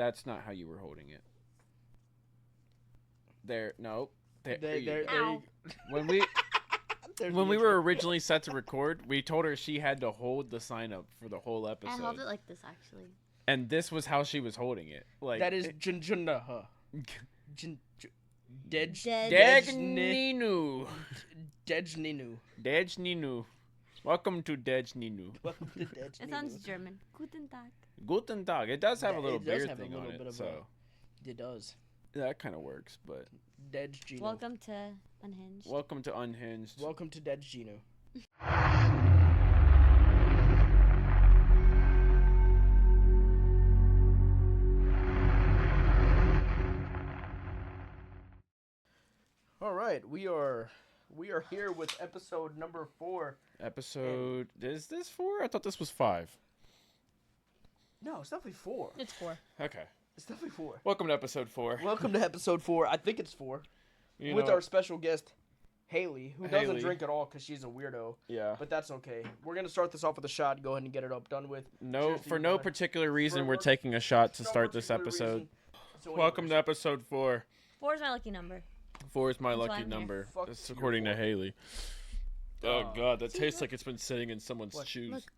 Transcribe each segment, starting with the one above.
That's not how you were holding it. There, no. There you go. Ow. When we were originally set to record, we told her she had to hold the sign up for the whole episode. I held it like this, actually. And this was how she was holding it. Like that is Junjundaha. Dejninu. Dejninu. Dejninu. Welcome to Dejninu. Welcome to Dejninu. It sounds German. Guten Tag. Guten Tag. It does have a little beer thing on it, so it does. That kind of works, but Dejninu. Welcome to Unhinged. Welcome to Unhinged. Welcome to Dejninu. All right, we are here with episode number 4. Is this 4? I thought this was 5. No, it's definitely 4. It's 4. Okay. It's definitely 4. Welcome to episode 4. Welcome to episode 4. I think it's 4. With our special guest, Haley, who doesn't drink at all because she's a weirdo. Yeah. But that's okay. We're going to start this off with a shot. Go ahead and get it done with. For no particular reason, we're taking a shot to start this episode. Welcome to episode 4. 4 is my lucky number. 4 is my lucky number. That's according to Haley. Oh, God. That tastes like it's been sitting in someone's shoes. Look.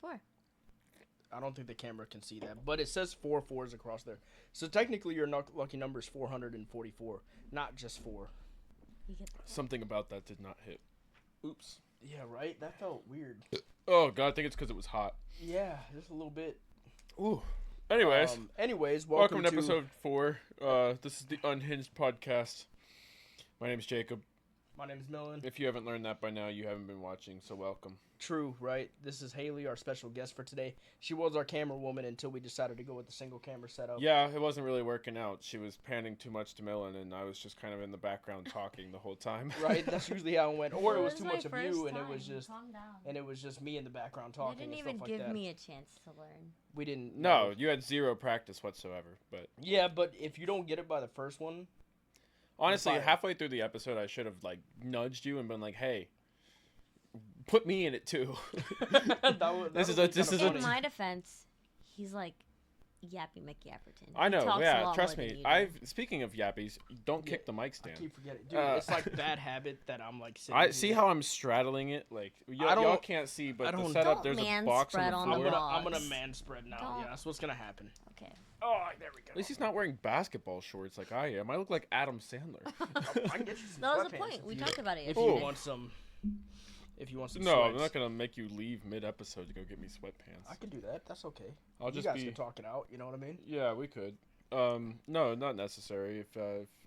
4. I don't think the camera can see that, but it says 4 4s across there. So technically, your lucky number is 444, not just 4. Something about that did not hit. Oops. Yeah, right? That felt weird. Oh, God, I think it's because it was hot. Yeah, just a little bit. Ooh. Anyways, welcome to episode 4. This is the Unhinged podcast. My name is Jacob. My name is Millen. If you haven't learned that by now, you haven't been watching, so welcome. True, right? This is Haley, our special guest for today. She was our camera woman until we decided to go with the single camera setup. Yeah, it wasn't really working out. She was panning too much to Millen, and I was just kind of in the background talking the whole time. Right? That's usually how it went. Or it was too much of you, and Calm down. it was just me in the background talking and stuff like that. You didn't even give me a chance to learn. We didn't. No, you had zero practice whatsoever. But yeah, but if you don't get it by the first one. Honestly, halfway through the episode, I should have nudged you and been like, "Hey, put me in it too." This is in my defense, he's like Yappy McYapperton. I know, yeah. Trust me. Speaking of yappies, don't kick the mic stand. I keep forgetting, dude. It's like bad habit that I'm like. Sitting see how I'm straddling it. Like y'all can't see, but the setup there's a box on the floor. I'm gonna man spread now. Yeah, that's what's gonna happen. Okay. Oh, there we go. At least he's not wearing basketball shorts like I am. I look like Adam Sandler. I can get you some That was sweatpants the point. We talked about it. If you want some. No, sweats. I'm not gonna make you leave mid-episode to go get me sweatpants. I can do that. That's okay. You guys can talk it out. You know what I mean? Yeah, we could. No, not necessary. If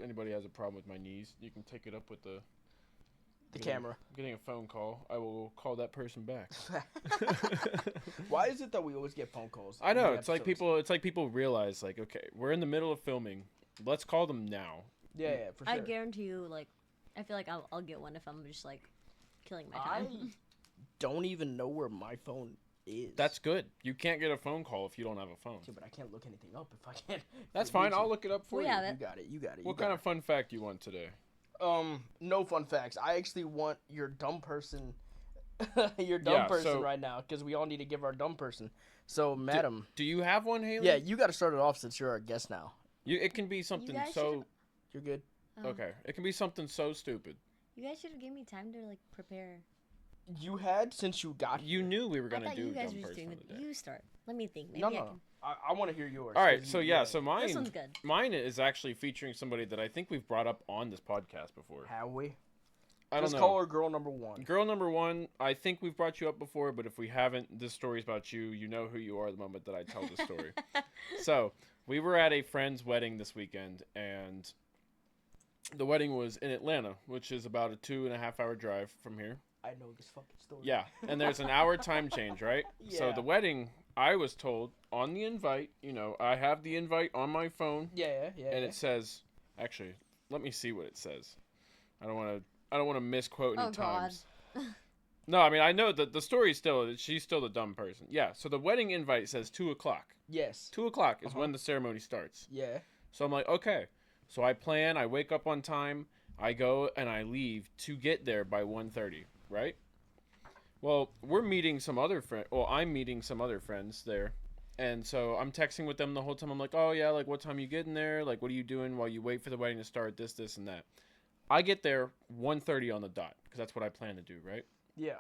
anybody has a problem with my knees, you can take it up with the camera. Getting a phone call, I will call that person back. Why is it that we always get phone calls? I know it's like people realize okay, we're in the middle of filming. Let's call them now. Yeah, for sure. I guarantee you, I feel like I'll get one if I'm just killing my time. I don't even know where my phone is. That's good. You can't get a phone call if you don't have a phone. Yeah, but I can't look anything up if I can't. That's fine. I'll look it up for you. You got it. What kind of fun fact you want today? No fun facts. I actually want your dumb person, right now, because we all need to give our dumb person. So, madam, do you have one, Haley? Yeah, you got to start it off since you're our guest now. It can be something so. You're good. Okay, it can be something so stupid. You guys should have given me time to prepare. You had since you got. You knew we were gonna do you guys dumb were person. You start. Let me think. Maybe No. I want to hear yours. All right, so mine. This one's good. Mine is actually featuring somebody that I think we've brought up on this podcast before. Have we? I don't know. Just call her girl number 1. Girl number 1. I think we've brought you up before, but if we haven't, this story's about you. You know who you are the moment that I tell the story. So we were at a friend's wedding this weekend, and the wedding was in Atlanta, which is about a 2.5-hour drive from here. I know this fucking story. Yeah, and there's an hour time change, right? Yeah. So the wedding, I was told on the invite, I have the invite on my phone. Yeah. And it says, actually, let me see what it says. I don't want to misquote any times. God. No, I mean, I know that the story's she's still the dumb person. Yeah, so the wedding invite says 2:00. Yes. 2:00 is when the ceremony starts. Yeah. So I'm like, okay. So I plan, I wake up on time, I go and I leave to get there by 1:30, right? Well, I'm meeting some other friends there. And so I'm texting with them the whole time. I'm like, oh yeah, like what time you getting there? Like what are you doing while you wait for the wedding to start? This, and that. I get there 1:30 on the dot because that's what I plan to do, right? Yeah.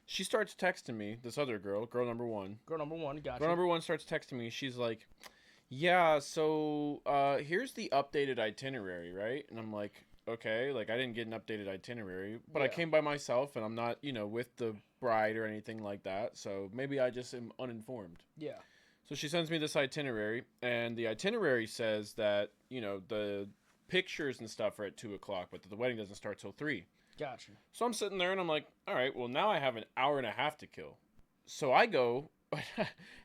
She starts texting me, this other girl number one. Girl number one, gotcha. Girl number one starts texting me. She's like, yeah, so here's the updated itinerary, right? And I'm like, okay, like I didn't get an updated itinerary, but I came by myself and I'm not, with the bride or anything like that. So maybe I just am uninformed. Yeah. So she sends me this itinerary, and the itinerary says that, the pictures and stuff are at 2:00, but the wedding doesn't start till 3. Gotcha. So I'm sitting there and I'm like, all right, well now I have an hour and a half to kill. So I go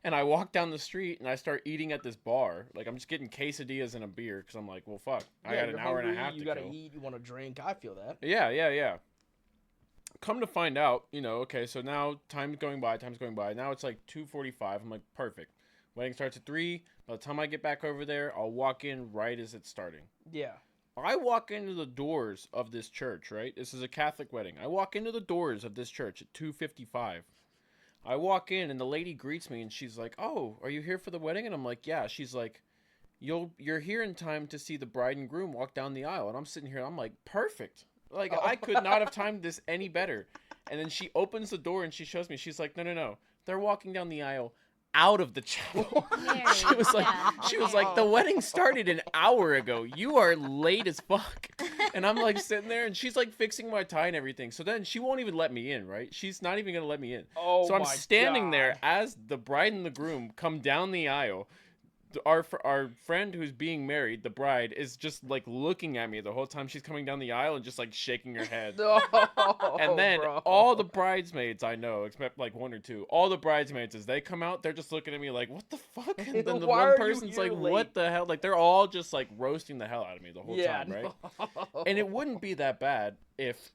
and I walk down the street and I start eating at this bar. Like I'm just getting quesadillas and a beer because I'm like, well, fuck, I got an hour and a half to kill. You gotta eat, you want to drink. I feel that. Yeah. Come to find out, okay, so now time's going by. Now it's like 2:45. I'm like, perfect. Wedding starts at 3. By the time I get back over there, I'll walk in right as it's starting. Yeah. I walk into the doors of this church, right? This is a Catholic wedding. I walk into the doors of this church at 2:55. I walk in and the lady greets me and she's like, "Oh, are you here for the wedding?" And I'm like, "Yeah." She's like, "You're here in time to see the bride and groom walk down the aisle." And I'm sitting here, I'm like, "Perfect." Like I could not have timed this any better. And then she opens the door and she shows me. She's like, "No. They're walking down the aisle out of the chapel." She was like, the wedding started an hour ago. You are late as fuck. And I'm like sitting there and she's like fixing my tie and everything. So then she won't even let me in, right? She's not even gonna let me in. Oh, so I'm standing there as the bride and the groom come down the aisle. Our friend who's being married, the bride, is just like looking at me the whole time she's coming down the aisle and just like shaking her head. And then all the bridesmaids I know, except like one or two, all the bridesmaids as they come out, they're just looking at me like, what the fuck? And then the one person's like, what the hell? Like they're all just like roasting the hell out of me the whole time, right? No. And it wouldn't be that bad if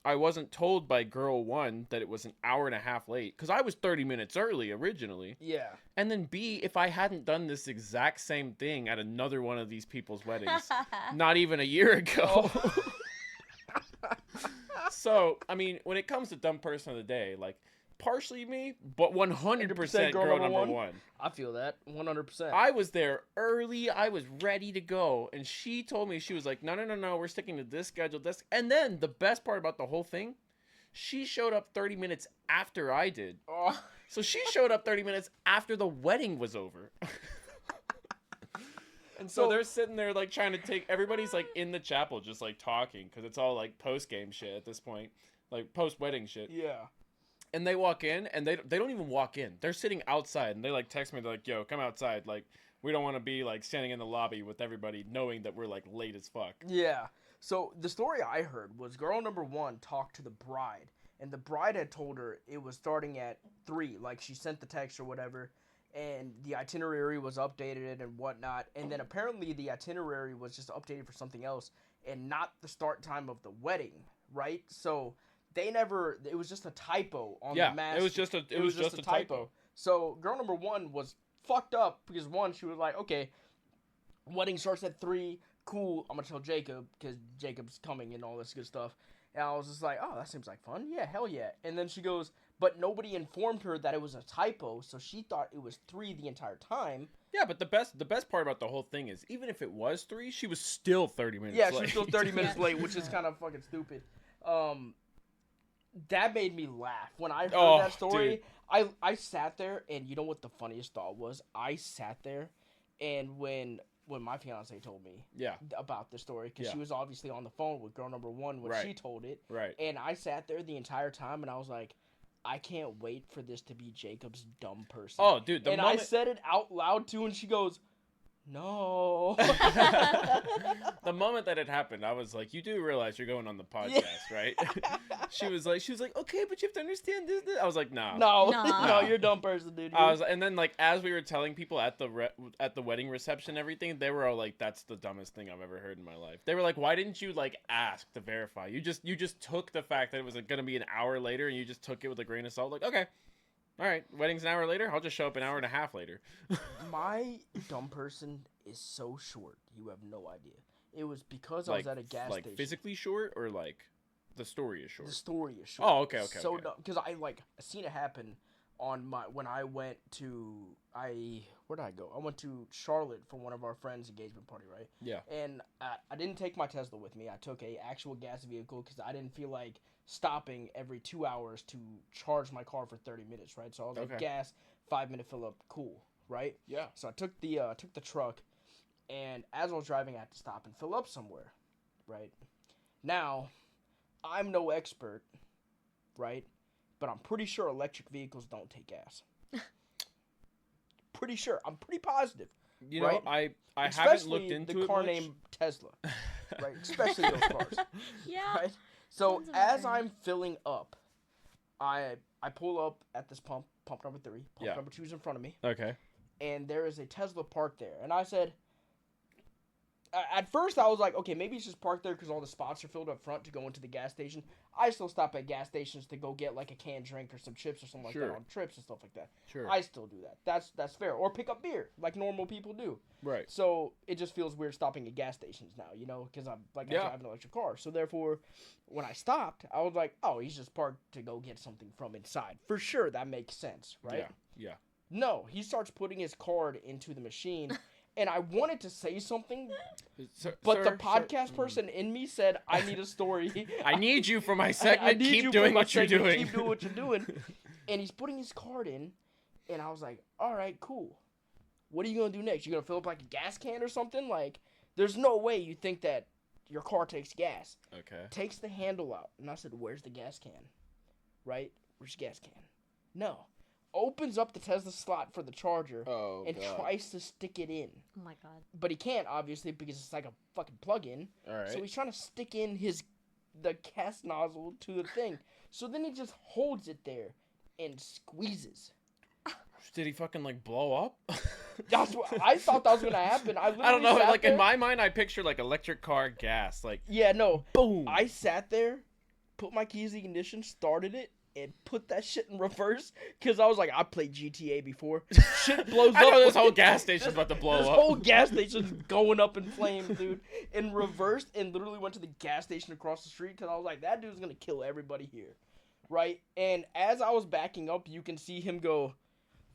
I wasn't told by girl one that it was an hour and a half late, because I was 30 minutes early originally. Yeah. And then B, if I hadn't done this exact same thing at another one of these people's weddings, not even a year ago. So, I mean, when it comes to dumb person of the day, like, partially me, but 100% girl number one. I feel that 100%. I was there early. I was ready to go. And she told me, she was like, no, we're sticking to this schedule. And then the best part about the whole thing, she showed up 30 minutes after I did. Oh. So she showed up 30 minutes after the wedding was over. And so they're sitting there like trying to take, everybody's like in the chapel just like talking because it's all like post-game shit at this point. Like post-wedding shit. Yeah. And they walk in, and they don't even walk in. They're sitting outside, and they, like, text me. They're like, yo, come outside. Like, we don't want to be, like, standing in the lobby with everybody knowing that we're, like, late as fuck. Yeah. So the story I heard was girl number one talked to the bride, and the bride had told her it was starting at 3. Like, she sent the text or whatever, and the itinerary was updated and whatnot. And then apparently the itinerary was just updated for something else and not the start time of the wedding, right? So it was just a typo on the mask. It was just a typo. So girl number one was fucked up because one, she was like, okay, wedding starts at 3, cool, I'm gonna tell Jacob because Jacob's coming and all this good stuff. And I was just like, oh, that seems like fun. Yeah, hell yeah. And then she goes, but nobody informed her that it was a typo, so she thought it was 3 the entire time. Yeah, but the best part about the whole thing is even if it was 3, she was still 30 minutes late. Yeah, she was still 30 minutes late, which is kind of fucking stupid. That made me laugh. When I heard that story, I sat there, and you know what the funniest thought was? I sat there, and when my fiance told me about the story, because she was obviously on the phone with girl number one when she told it. Right. And I sat there the entire time, and I was like, I can't wait for this to be Jacob's dumb person. Oh, dude. I said it out loud, too, and she goes, no. The moment that it happened, I was like, you do realize you're going on the podcast, right? She was like, okay, but you have to understand this. I was like, no, you're a dumb person, dude. And then like as we were telling people at the wedding reception and everything, they were all like, that's the dumbest thing I've ever heard in my life. They were like, why didn't you like ask to verify? You just took the fact that it was going to be an hour later, and you just took it with a grain of salt. Like, okay. All right, wedding's an hour later. I'll just show up an hour and a half later. My dumb person is so short. You have no idea. It was because I was at a gas station. Like physically short, or like the story is short? The story is short. Oh, okay. So dumb, because I seen it happen when I went to where did I go? I went to Charlotte for one of our friends' engagement party, right? Yeah. And I didn't take my Tesla with me. I took a actual gas vehicle because I didn't feel like stopping every 2 hours to charge my car for 30 minutes, right? So I was like, Okay. gas, 5-minute fill up, cool, right? Yeah. So I took the truck, and as I was driving, I had to stop and fill up somewhere, right? Now, I'm no expert, right? But I'm pretty sure electric vehicles don't take gas. Pretty sure. I'm pretty positive. You know, right? I haven't looked Especially into the it car much. named Tesla, right? Especially those cars, Yeah. right? So Sounds about as right. I'm filling up, I pull up at this pump number 3. Pump Yeah. number 2 is in front of me, Okay. and there is a Tesla parked there. And I said, at first I was like, okay, maybe it's just parked there because all the spots are filled up front to go into the gas station. I still stop at gas stations to go get like a canned drink or some chips or something Sure. like that on trips and stuff like that. Sure. I still do that. That's fair. Or pick up beer like normal people do. Right. So it just feels weird stopping at gas stations now, you know, because I drive an electric car. So therefore, when I stopped, I was like, oh, he's just parked to go get something from inside. For sure, that makes sense, right? Yeah. No, he starts putting his card into the machine, and I wanted to say something, but the podcast person in me said, I need a story. I need you for my I segment. need you Keep for doing my what you're segment. doing. Keep doing what you're doing. And he's putting his card in, and I was like, all right, cool. What are you going to do next? You going to fill up like a gas can or something? Like, there's no way you think that your car takes gas. Okay. Takes the handle out. And I said, where's the gas can? Right? Where's the gas can? No. Opens up the Tesla slot for the charger Oh, and God. tries to stick it in. Oh my god. But he can't, obviously, because it's like a fucking plug-in. All right. So he's trying to stick in the gas nozzle to the thing. So then he just holds it there and squeezes. Did he fucking like blow up? That's what I thought that was gonna happen. I I don't know. sat Like there. in my mind, I picture like electric car gas. Like Yeah, no. boom. I sat there, put my keys in ignition, started it, and put that shit in reverse because I was like, I played GTA before. Shit blows I up. know this whole gas station's about to blow This up. whole gas station's going up in flames, dude. And reversed and literally went to the gas station across the street because I was like, that dude's gonna kill everybody here, right? And as I was backing up, you can see him go,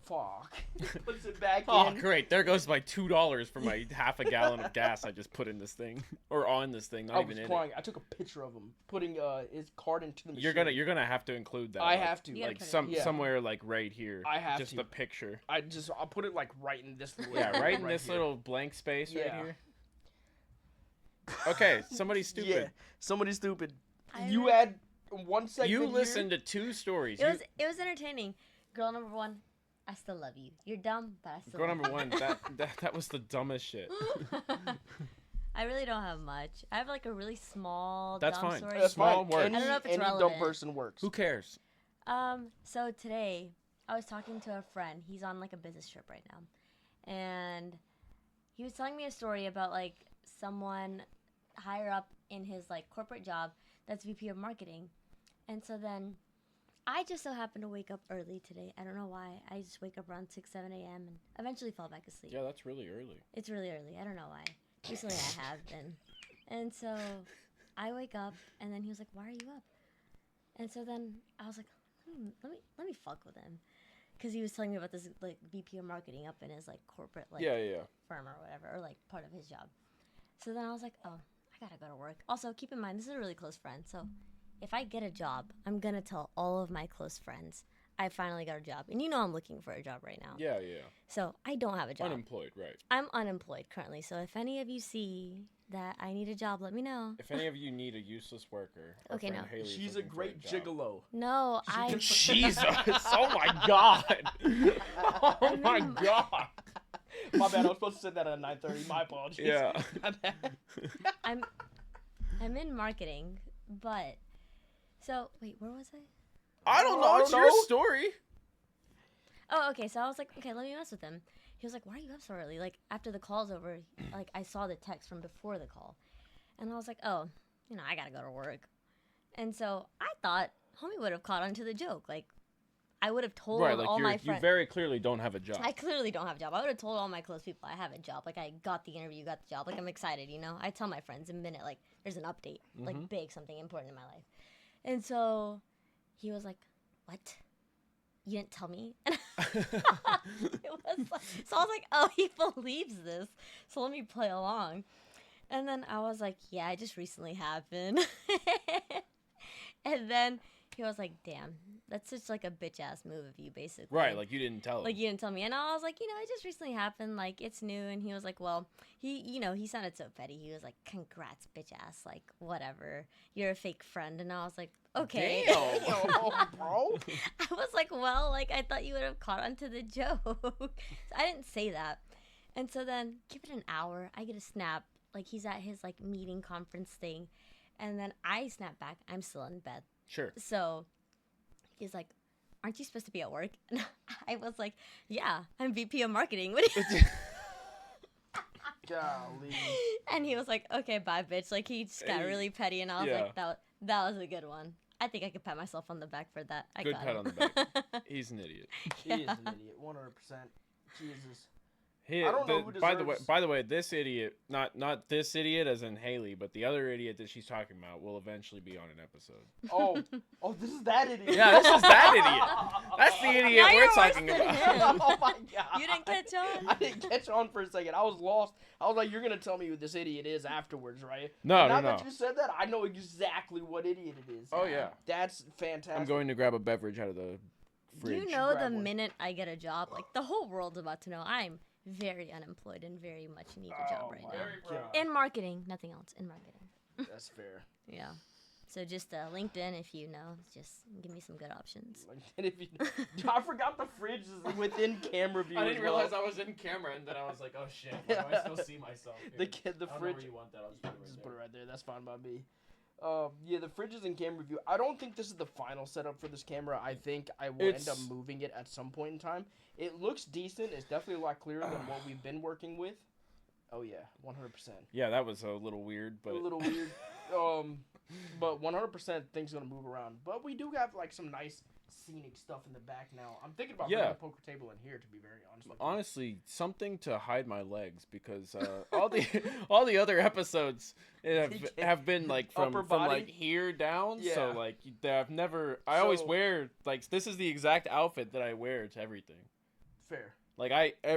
fuck. He puts it back Oh, in. great. There goes my $2 for my half a gallon of gas I just put in this thing. Or on this thing, not I even was in crying. I took a picture of him putting his card into the it. machine. You're gonna have to include that. I like, have to. You gotta like put it Yeah. somewhere like right here. I have just to. the picture. I'll put it like right in this little Yeah, right in this here. little blank space right Yeah. here. Okay, somebody's stupid. Yeah, somebody stupid. I You re- had one segment You here. listened to 2 stories. It was entertaining. Girl number 1, I still love you. You're dumb, but I still Girl love number 1, that was the dumbest shit. you. I really don't have much. I have like a really small That's dumb fine. story. That's Small fine. words. Any, I don't know if it's any dumb relevant. person works. Who cares? So today I was talking to a friend. He's on like a business trip right now. And he was telling me a story about like someone higher up in his like corporate job that's VP of marketing. And so then I just so happened to wake up early today. I don't know why. I just wake up around 6, 7 a.m. and eventually fall back asleep. Yeah, that's really early. It's really early. I don't know why. Recently I have been. And so I wake up and then he was like, "Why are you up?" And so then I was like, let me fuck with him. Because he was telling me about this like VP of marketing up in his like corporate like Yeah. firm or whatever, or like part of his job. So then I was like, oh, I gotta go to work. Also, keep in mind, this is a really close friend. So if I get a job, I'm gonna tell all of my close friends I finally got a job. And you know I'm looking for a job right now. Yeah. So I don't have a job. Unemployed, right. I'm unemployed currently. So if any of you see that I need a job, let me know. If any of you need a useless worker, our Okay, friend no. Haley's She's a looking for great job. gigolo. No, I. Jesus! Oh my God! Oh my God! My bad. I was supposed to say that at 9:30. My apologies. Yeah. My bad. I'm in marketing, but so wait, where was I? I don't know. I It's don't your know. story. Oh, okay. So I was like, okay, let me mess with him. He was like, why are you up so early? Like after the call's over, like I saw the text from before the call, and I was like, oh, I gotta go to work. And so I thought homie would have caught on to the joke. Like I would have told Right, like all my you friends. very clearly don't have a job. I clearly don't have a job. I would have told all my close people I have a job. Like I got the interview, got the job. Like I'm excited, I tell my friends a minute, like there's an update, like big, something important in my life. And so he was like, what? you didn't tell me. And it was like, so I was like, oh, he believes this. So let me play along. And then I was like, yeah, it just recently happened. And then he was like, damn, that's just like a bitch ass move of you, basically. Right, like you didn't tell him. Like you didn't tell me. And I was like, it just recently happened. Like it's new. And he was like, well, he sounded so petty. He was like, congrats, bitch ass. Like whatever. You're a fake friend. And I was like, okay. Damn, bro. I was like, well, like I thought you would have caught on to the joke. So I didn't say that. And so then give it an hour. I get a snap. Like he's at his like meeting conference thing. And then I snap back. I'm still in bed. Sure. So he's like, aren't you supposed to be at work? And I was like, yeah, I'm VP of marketing. What do you Golly. And he was like, okay, bye, bitch. Like he just got really petty. And I was like, that was a good one. I think I could pat myself on the back for that. Good pat on the back. He's an idiot. He is an idiot, 100%. Jesus. I don't know who deserves... By the way, this idiot, not this idiot as in Haley, but the other idiot that she's talking about will eventually be on an episode. Oh, this is that idiot. Yeah, this is that idiot. That's the idiot we're talking about. Oh my god. You didn't catch on? I didn't catch on for a second. I was lost. I was like, you're going to tell me who this idiot is afterwards, right? No. Now that you said that, I know exactly what idiot it is. Oh, yeah. That's fantastic. I'm going to grab a beverage out of the fridge. You know the minute I get a job, like the whole world's about to know I'm very unemployed and very much need a job right now. In marketing, nothing else. In marketing. That's fair. Yeah. So just LinkedIn, if you know, just give me some good options. LinkedIn, if you know. I forgot the fridge is within camera view. I didn't realize I was in camera, and then I was like, oh shit, why do I still see myself here? The I don't fridge. know where you want that. I'll just put it right there. That's fine by me. Yeah, the fridge is in camera view. I don't think this is the final setup for this camera. I think I will end up moving it at some point in time. It looks decent. It's definitely a lot clearer than what we've been working with. Oh yeah, 100%. Yeah, that was a little weird, but a little weird. But 100% things gonna move around. But we do have like some nice scenic stuff in the back now. I'm thinking about putting a poker table in here, to be very honest with you. Honestly, something to hide my legs, because all the other episodes have been like from like here down. Yeah. So like I've never. I always wear like this is the exact outfit that I wear to everything. Fair. Like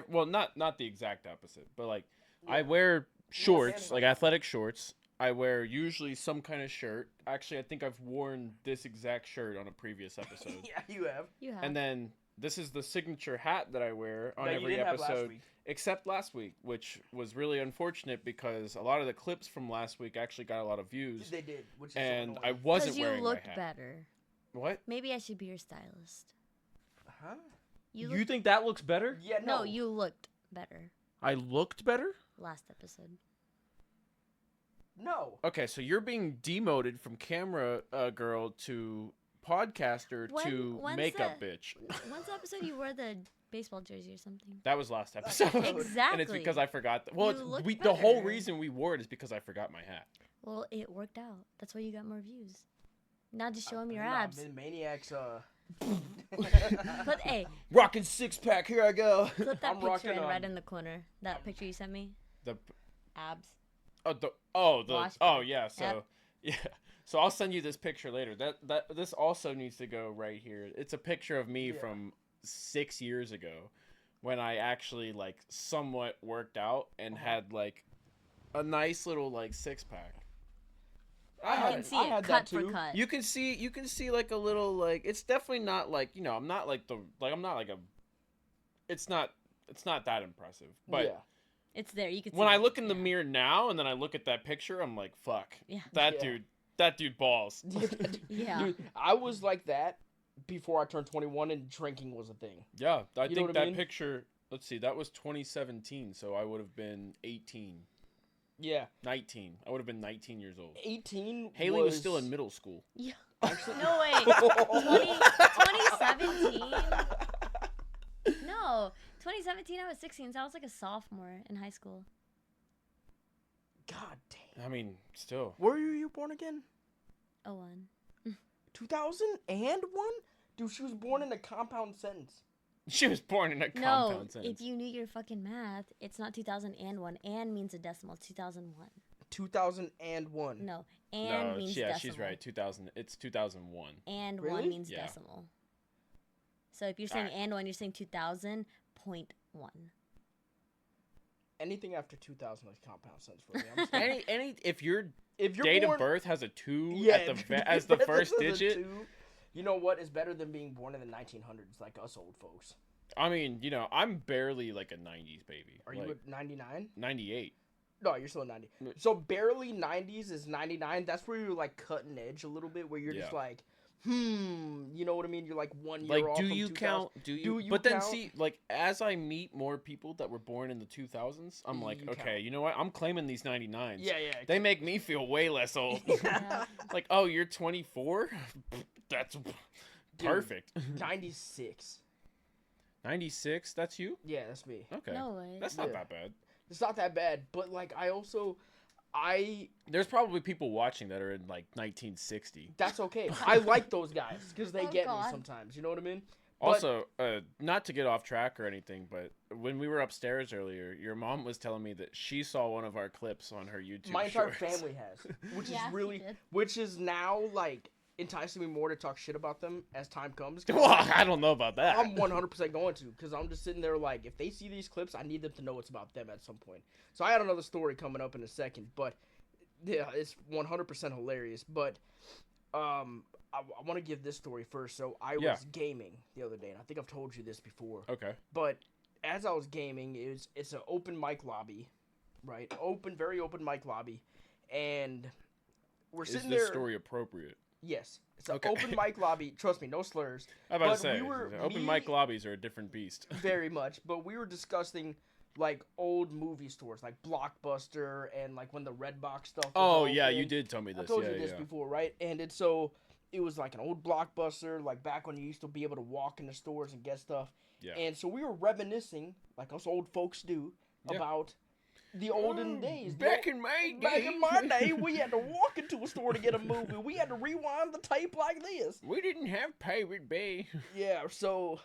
not the exact opposite, but like I wear shorts, like athletic shorts. I wear usually some kind of shirt. Actually, I think I've worn this exact shirt on a previous episode. Yeah, you have. And then this is the signature hat that I wear on every episode, except last week, which was really unfortunate because a lot of the clips from last week actually got a lot of views. They did, which is and I wasn't wearing my hat. Because you looked better. What? Maybe I should be your stylist. Huh? You think that looks better? Yeah, no, you looked better. I looked better? Last episode. No. Okay, so you're being demoted from camera girl to podcaster to makeup bitch. When's the episode you wore the baseball jersey or something? That was last episode. Exactly. And it's because I forgot. The whole reason we wore it is because I forgot my hat. Well, it worked out. That's why you got more views. Now just show them your abs. TheManiacss, But hey, rocking six pack. Here I go. Clip that picture in right in the corner. That picture you sent me. The abs. Yeah. So yeah. So I'll send you this picture later. This also needs to go right here. It's a picture of me from 6 years ago, when I actually like somewhat worked out and had like a nice little like six pack. I can see it cut for cut. You can see like a little like it's definitely not like I'm not like it's not that impressive, but it's there. You can see when I look in the mirror now and then I look at that picture, I'm like, fuck, that dude balls. Yeah, dude, I was like that before I turned 21 and drinking was a thing. Yeah, I think that picture. Let's see, that was 2017, so I would have been 18. Yeah. 19. I would have been 19 years old. 18 Haley was still in middle school. Yeah. Actually, no way. 2017? No. 2017, I was 16, so I was like a sophomore in high school. God damn. I mean, still. Where were you born again? 01. 2001? Dude, she was born in a compound sentence. She was born in a compound sentence. No, if you knew your fucking math, it's not 2001. And means a decimal. It's 2001. 2001. No, means decimal. She's right. 2000. It's 2001. And really? 1 means decimal. So if you're saying and 1, you're saying 2000, 0.1. Anything after 2000 makes compound sense for me. I'm saying, If your if you're date born, of birth has a 2 yeah, as the first digit, you know what is better than being born in the 1900s like us old folks. I mean, I'm barely like a 90s baby. Are you at 99? 98. No, you're still at 90. So barely 90s is 99. That's where you're like cutting edge a little bit, where you're just like, you know what I mean? You're like 1 year Like, off. do from you 2000. count? Do you But then count? see, like, as I meet more people that were born in the 2000s, I'm like, You okay, count. you know what? I'm claiming these 99s. Yeah. They make me feel way less old. Yeah. Like, oh, you're 24? That's perfect. 96. 96? That's you? Yeah, that's me. Okay. No way. That's not Yeah. that bad. It's not that bad, but like There's probably people watching that are in like 1960. that's okay. I like those guys because they Oh, get God. me sometimes. You know what I mean? But- Also, not to get off track or anything, but when we were upstairs earlier, your mom was telling me that she saw one of our clips on her YouTube. My entire Shorts. family has, which Yeah, is she really, did. which is now like enticing me more to talk shit about them as time comes. 'Cause Well, I don't know about that. I'm 100% going to, because I'm just sitting there like, if they see these clips, I need them to know it's about them at some point. So I had another story coming up in a second, but yeah, it's 100% hilarious. But I want to give this story first. So I was gaming the other day, and I think I've told you this before. Okay. But as I was gaming, it's an open mic lobby, right? Very open mic lobby, and we're Is sitting this there. story appropriate? Yes, it's an Okay. open mic lobby. Trust me, no slurs. I'm about But to say, open mic lobbies are a different beast. Very much, but we were discussing like old movie stores, like Blockbuster, and like when the Redbox stuff. Oh, Was yeah, open. you did tell me this. I told yeah, you this yeah. before, right? And it was like an old Blockbuster, like back when you used to be able to walk in the stores and get stuff. Yeah. And so we were reminiscing, like us old folks do, Yeah. about the olden days. Back in my day. Back in my day, we had to walk into a store to get a movie. We had to rewind the tape like this. We didn't have Pirate Bay. Yeah, so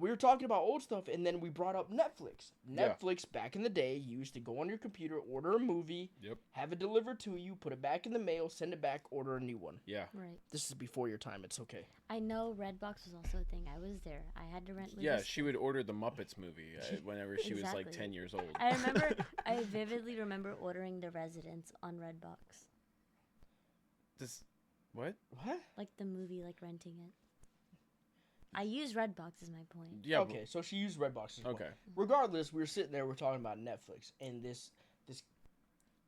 we were talking about old stuff, and then we brought up Netflix. Yeah. Netflix, back in the day, you used to go on your computer, order a movie, Yep. have it delivered to you, put it back in the mail, send it back, order a new one. Yeah. Right. This is before your time. It's okay. I know Redbox was also a thing. I was there. I had to rent movies. Yeah, she would order the Muppets movie whenever she was like Exactly. 10 years old. I vividly remember ordering The Residence on Redbox. What? What? Like the movie, like renting it. I use Redbox is my point. Yeah. Okay, so she used Redbox as well. Okay. Regardless, we were sitting there, we're talking about Netflix, and this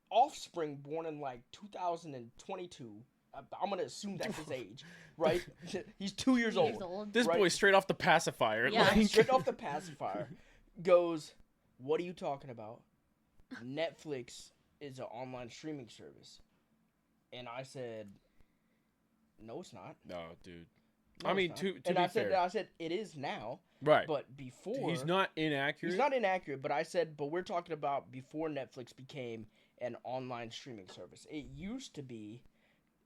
offspring born in like 2022. I'm gonna assume that's his age, right? He's 2 years old. This Right. boy's straight off the pacifier. Yeah. like- Straight off the pacifier, goes, "What are you talking about? Netflix is an online streaming service." And I said, "No, it's not." No, dude. No, I it's mean, not." to and be I said, fair. I said it is now, Right. but before He's not inaccurate. He's not inaccurate, but I said, but we're talking about before Netflix became an online streaming service. It used to be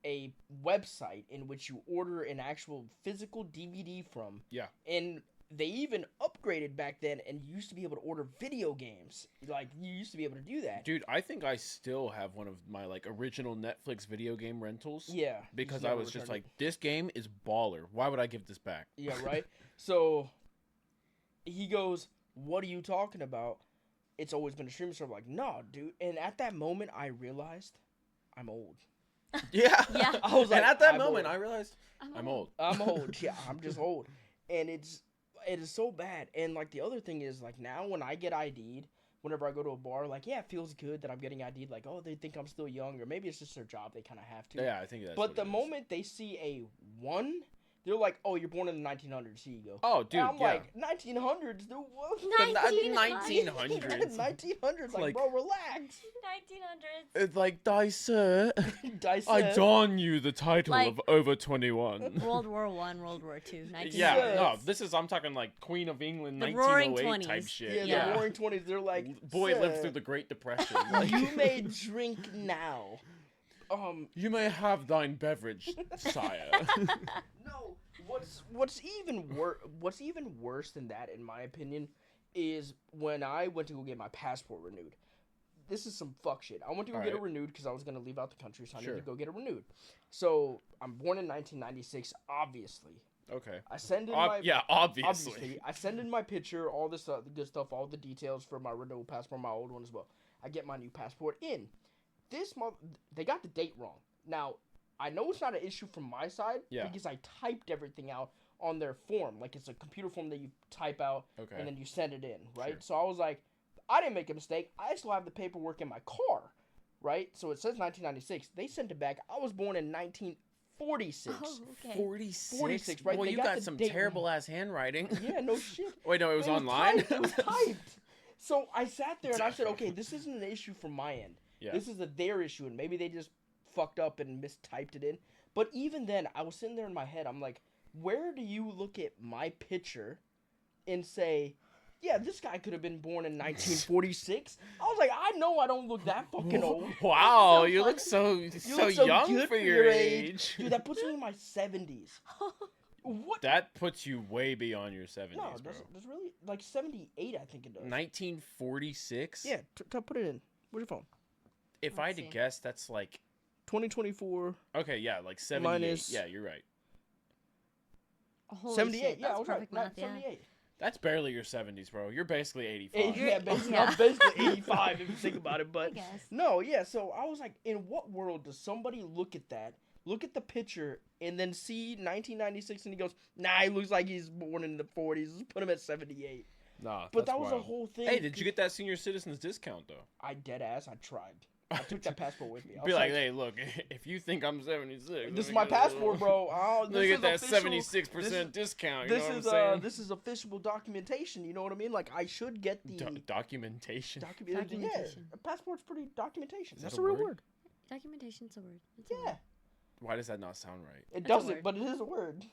a website in which you order an actual physical DVD from. Yeah. And they even upgraded back then, and you used to be able to order video games. Like, you used to be able to do that. Dude, I think I still have one of my like original Netflix video game rentals. Yeah. Because he's I never was just returned like, this game is baller. Why would I give this back? it. Yeah, right? So, he goes, "What are you talking about? It's always been a streaming service." I'm like, "No, dude." And at that moment, I realized I'm old. Yeah. Yeah. I was like, and at that I'm moment, old. I realized I'm old. I'm old. Yeah, I'm just old. And it is so bad. And like the other thing is, like, now when I get ID'd, whenever I go to a bar, like, yeah, it feels good that I'm getting ID'd. Like, oh, they think I'm still young, or maybe it's just their job. They kind of have to. Yeah, I think that's. But what the it is. moment they see a 1, they're like, "Oh, you're born in the 1900s." Here you go. Oh, dude, And I'm yeah. like, 1900s, dude. What? 1900s. 1900s. Like, Like- bro, relax. 1900s. It's like, die, sir. Dice I said- don you the title Like- of over 21. World War One, World War Two, 1900s. Yeah, Yes. no, this is, I'm talking like Queen of England, The Roaring 1908 type 20s. shit. Yeah, Yeah. the Roaring 20s. They're like, Boy lived "Sir, through the Great Depression. Like, You may drink now." you may have thine beverage, sire. No, what's even worse than that, in my opinion, is when I went to go get my passport renewed. This is some fuck shit. I went to go get it Alright. renewed because I was gonna leave out the country, so I Sure. needed to go get it renewed. So I'm born in 1996, obviously. Okay. I send in my obviously. I send in my picture, all this the good stuff, all the details for my renewal passport, my old one as well. I get my new passport in. This month they got the date wrong. Now I know it's not an issue from my side because I typed everything out on their form. Like it's a computer form that you type out and then you send it in, right? Sure. So I was like, I didn't make a mistake. I still have the paperwork in my car, right? So it says 1996. They sent it back. I was born in 1946. Oh, okay. 46, right? Well, They you got got the some date terrible ass handwriting. Yeah, no shit. Wait, no, it was online? It was typed. So I sat there and I said, okay, this isn't an issue from my end. Yeah. This is their issue, and maybe they just fucked up and mistyped it in. But even then, I was sitting there in my head. I'm like, where do you look at my picture and say, yeah, this guy could have been born in 1946? I was like, I know I don't look that fucking old. Wow, you look so young good for your age. Dude, that puts me in my 70s. What? That puts you way beyond your 70s, No, bro. there's really, like 78, I think it does. 1946? Yeah, put it in. Where's your phone? If I had to see. guess, that's like... 2024. Okay, yeah, like 78. Minus- Yeah, you're right. Holy 78. shit, Yeah, I that's was right. perfect math, yeah. 78. That's barely your 70s, bro. You're basically 85. Yeah, basically, Yeah. I'm basically 85 if you think about it. I But guess. no, yeah. So I was like, in what world does somebody look at that, look at the picture, and then see 1996, and he goes, "Nah, he looks like he's born in the 40s. Let's put him at 78." Nah, But that's that was the wild. whole thing. Hey, did you get that senior citizens discount, though? I dead ass. I tried. I took that passport with me. I Be was like, hey, look, if you think I'm 76, this is let me my get a little- passport, bro. Oh, Let me this get is that official- 76% discount. You This know what is I'm saying? this is official documentation. You know what I mean? Like I should get the Documentation. documentation. Yeah, Documentation. a passport's pretty documentation. Is That's that a a real word? word. Documentation's a word. It's a Yeah, word. Why does that not sound right? it That's a doesn't, word. but it is a word.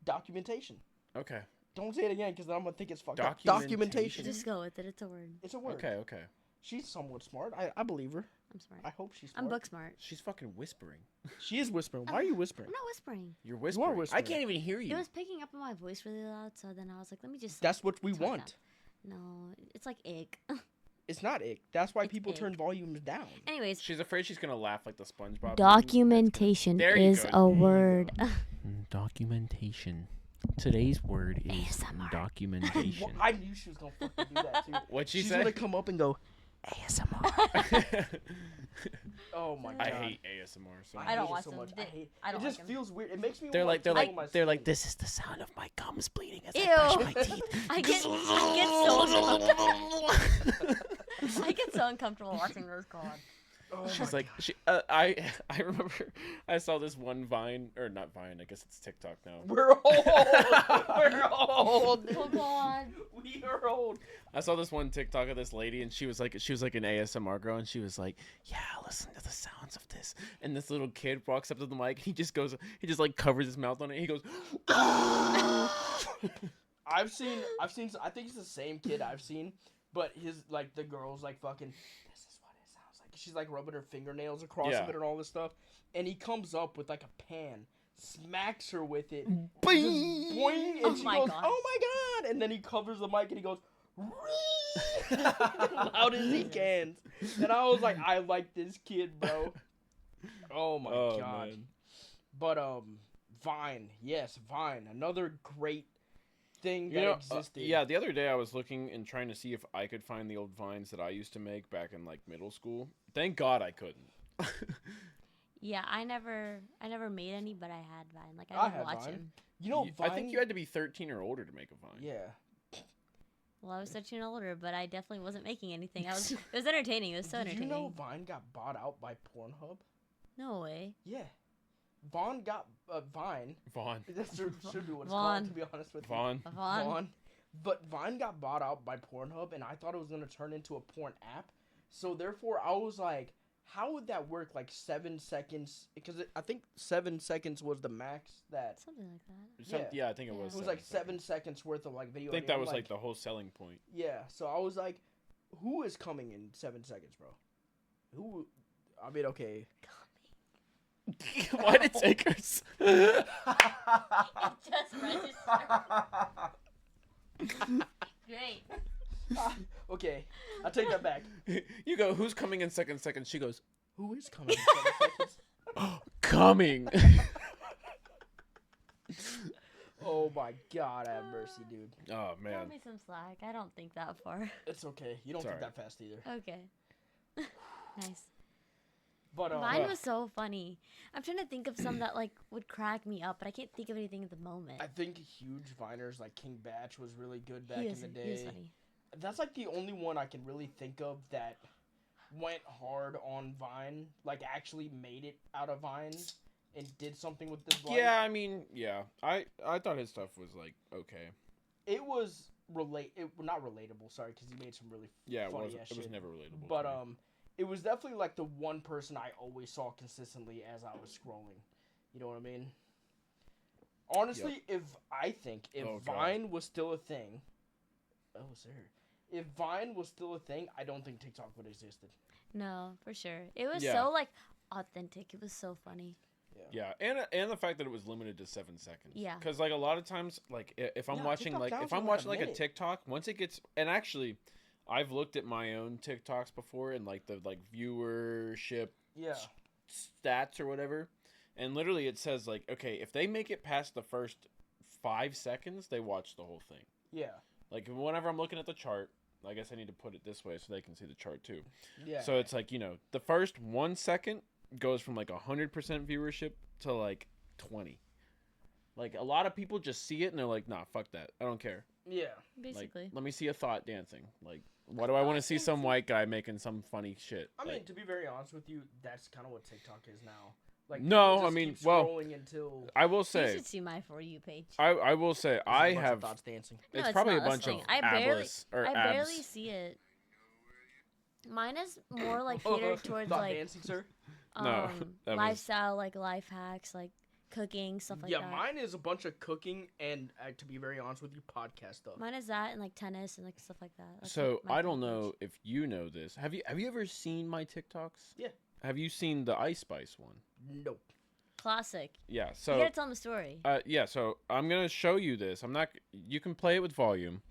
Documentation. Okay. Don't say it again because I'm gonna think it's fucked up. Documentation. Documentation. Just go with it. It's a word. It's a word. Okay. She's somewhat smart. I believe her. I'm smart. I hope she's smart. I'm book smart. She's fucking whispering. She is whispering. Why are you whispering? I'm not whispering. You're whispering. I whispering. can't even hear you. It was picking up on my voice really loud, so then I was like, let me just. That's what we Turn it want. No, it's like ick. It's not ick. That's why It's people turn ick. volumes down. Anyways, She's afraid she's gonna laugh like the SpongeBob. documentation There you is go. a word. Documentation. Today's word is ASMR. documentation. Well, I knew she was gonna fucking do that too. What'd she She's say? gonna come up and go ASMR. Oh my god. I hate ASMR so much. I don't hate it watch so them. much. I don't It just like them. feels weird. It makes me. They're wanna like tickle my skin. this is the sound of my gums bleeding as Ew. I brush my teeth. I get so uncomfortable. I get so uncomfortable watching those God. Oh She's my like, I remember I saw this one Vine, or not Vine, I guess it's TikTok now. We're old. We're old. Oh God. We are old. I saw this one TikTok of this lady, and she was like an ASMR girl, and she was like, yeah, listen to the sounds of this. And this little kid walks up to the mic, and he just like covers his mouth on it, and he goes, I've seen. I think it's the same kid I've seen, but his like the girl's like fucking. This is what it sounds like. She's like rubbing her fingernails across Yeah. of it and all this stuff, and he comes up with like a pan, smacks her with it, Boing! just boing, and Oh she my goes, God. "Oh my god!" And then he covers the mic and he goes, loud as he can. And I was like, I like this kid, bro. Oh my god. man. But Vine, yes, Vine, another great thing that existed. Yeah, the other day I was looking and trying to see if I could find the old Vines that I used to make back in like middle school. Thank God I couldn't. Yeah, I never made any, but I had Vine. Like I I would had watch Vine. him. You know, Vine. I think you had to be 13 or older to make a Vine. Yeah. Well, I was 13 and older, but I definitely wasn't making anything. It was entertaining. It was so Did entertaining. you know Vine got bought out by Pornhub? No way. Yeah. Vaughn got Vine. Vaughn. That should be what it's Vaughn. called, to be honest with Vaughn. you. Vaughn. But Vine got bought out by Pornhub, and I thought it was going to turn into a porn app. So therefore, I was like, how would that work? Like 7 seconds? Because I think 7 seconds was the max that... Something like that. Yeah, I think it was. It was like 7 seconds worth of like video. I think and that I'm was like the whole selling point. Yeah, so I was like, who is coming in 7 seconds, bro? Who? I mean, okay. Why did it take us? It just registered. Great. Okay, I'll take that back. You go, who's coming in second? She goes, Who is coming in 7 seconds? coming. Oh my God, have mercy, dude. Oh Cut man. me some slack. I don't think that far. It's okay. You don't It's think alright. that fast either. Okay. Nice. But Mine was so funny. I'm trying to think of some that like would crack me up, but I can't think of anything at the moment. I think huge Viners like King Batch was really good back He in was, the he was day. funny. That's like the only one I can really think of that went hard on Vine, like actually made it out of Vine and did something with this life. Yeah, I mean, yeah. I thought his stuff was like okay. It was not relatable, sorry, because he made some really Yeah, it funny was. ass It was shit. never relatable. But to me. it was definitely like the one person I always saw consistently as I was scrolling. You know what I mean? Honestly, if Oh, God. Vine was still a thing, if Vine was still a thing, I don't think TikTok would have existed. No, for sure. It was Yeah. so like authentic. It was so funny. Yeah, and the fact that it was limited to 7 seconds. Yeah. Because like a lot of times, like if I'm Yeah, watching TikTok like sounds if I'm like a watching like a minute. TikTok, once it gets and actually, I've looked at my own TikToks before and like the like viewership Yeah. stats or whatever, and literally it says like okay if they make it past the first 5 seconds, they watch the whole thing. Yeah. Like whenever I'm looking at the chart, I guess I need to put it this way so they can see the chart too. Yeah. So it's like, you know, the first 1 second goes from like 100% viewership to like 20. Like a lot of people just see it and they're like, nah, fuck that. I don't care. yeah. Basically. Like, let me see a thought dancing. Like, why do I want to see some white guy making some funny shit? I mean, Like, to be very honest with you, that's kind of what TikTok is now. Like, No, people I just mean, keep well, scrolling until I will You say, should see my For You page. I will say, there's I a bunch of have, thoughts dancing. No, it's it's probably a not. That's bunch the of thing. I barely- abless or I abs. barely see it. Mine is more like catered towards Thought like dancing, sir. No, that was- lifestyle, like life hacks, like cooking stuff like Yeah, that. mine is a bunch of cooking and, to be very honest with you, podcast stuff. Mine is that and like tennis and like stuff like that. That's, So like, my I don't For You know page. if you know this. Have you ever seen my TikToks? Yeah. Have you seen the Ice Spice one? Nope. Classic. Yeah. You So gotta tell them a story. yeah. So I'm gonna show you this. I'm not. You can play it with volume.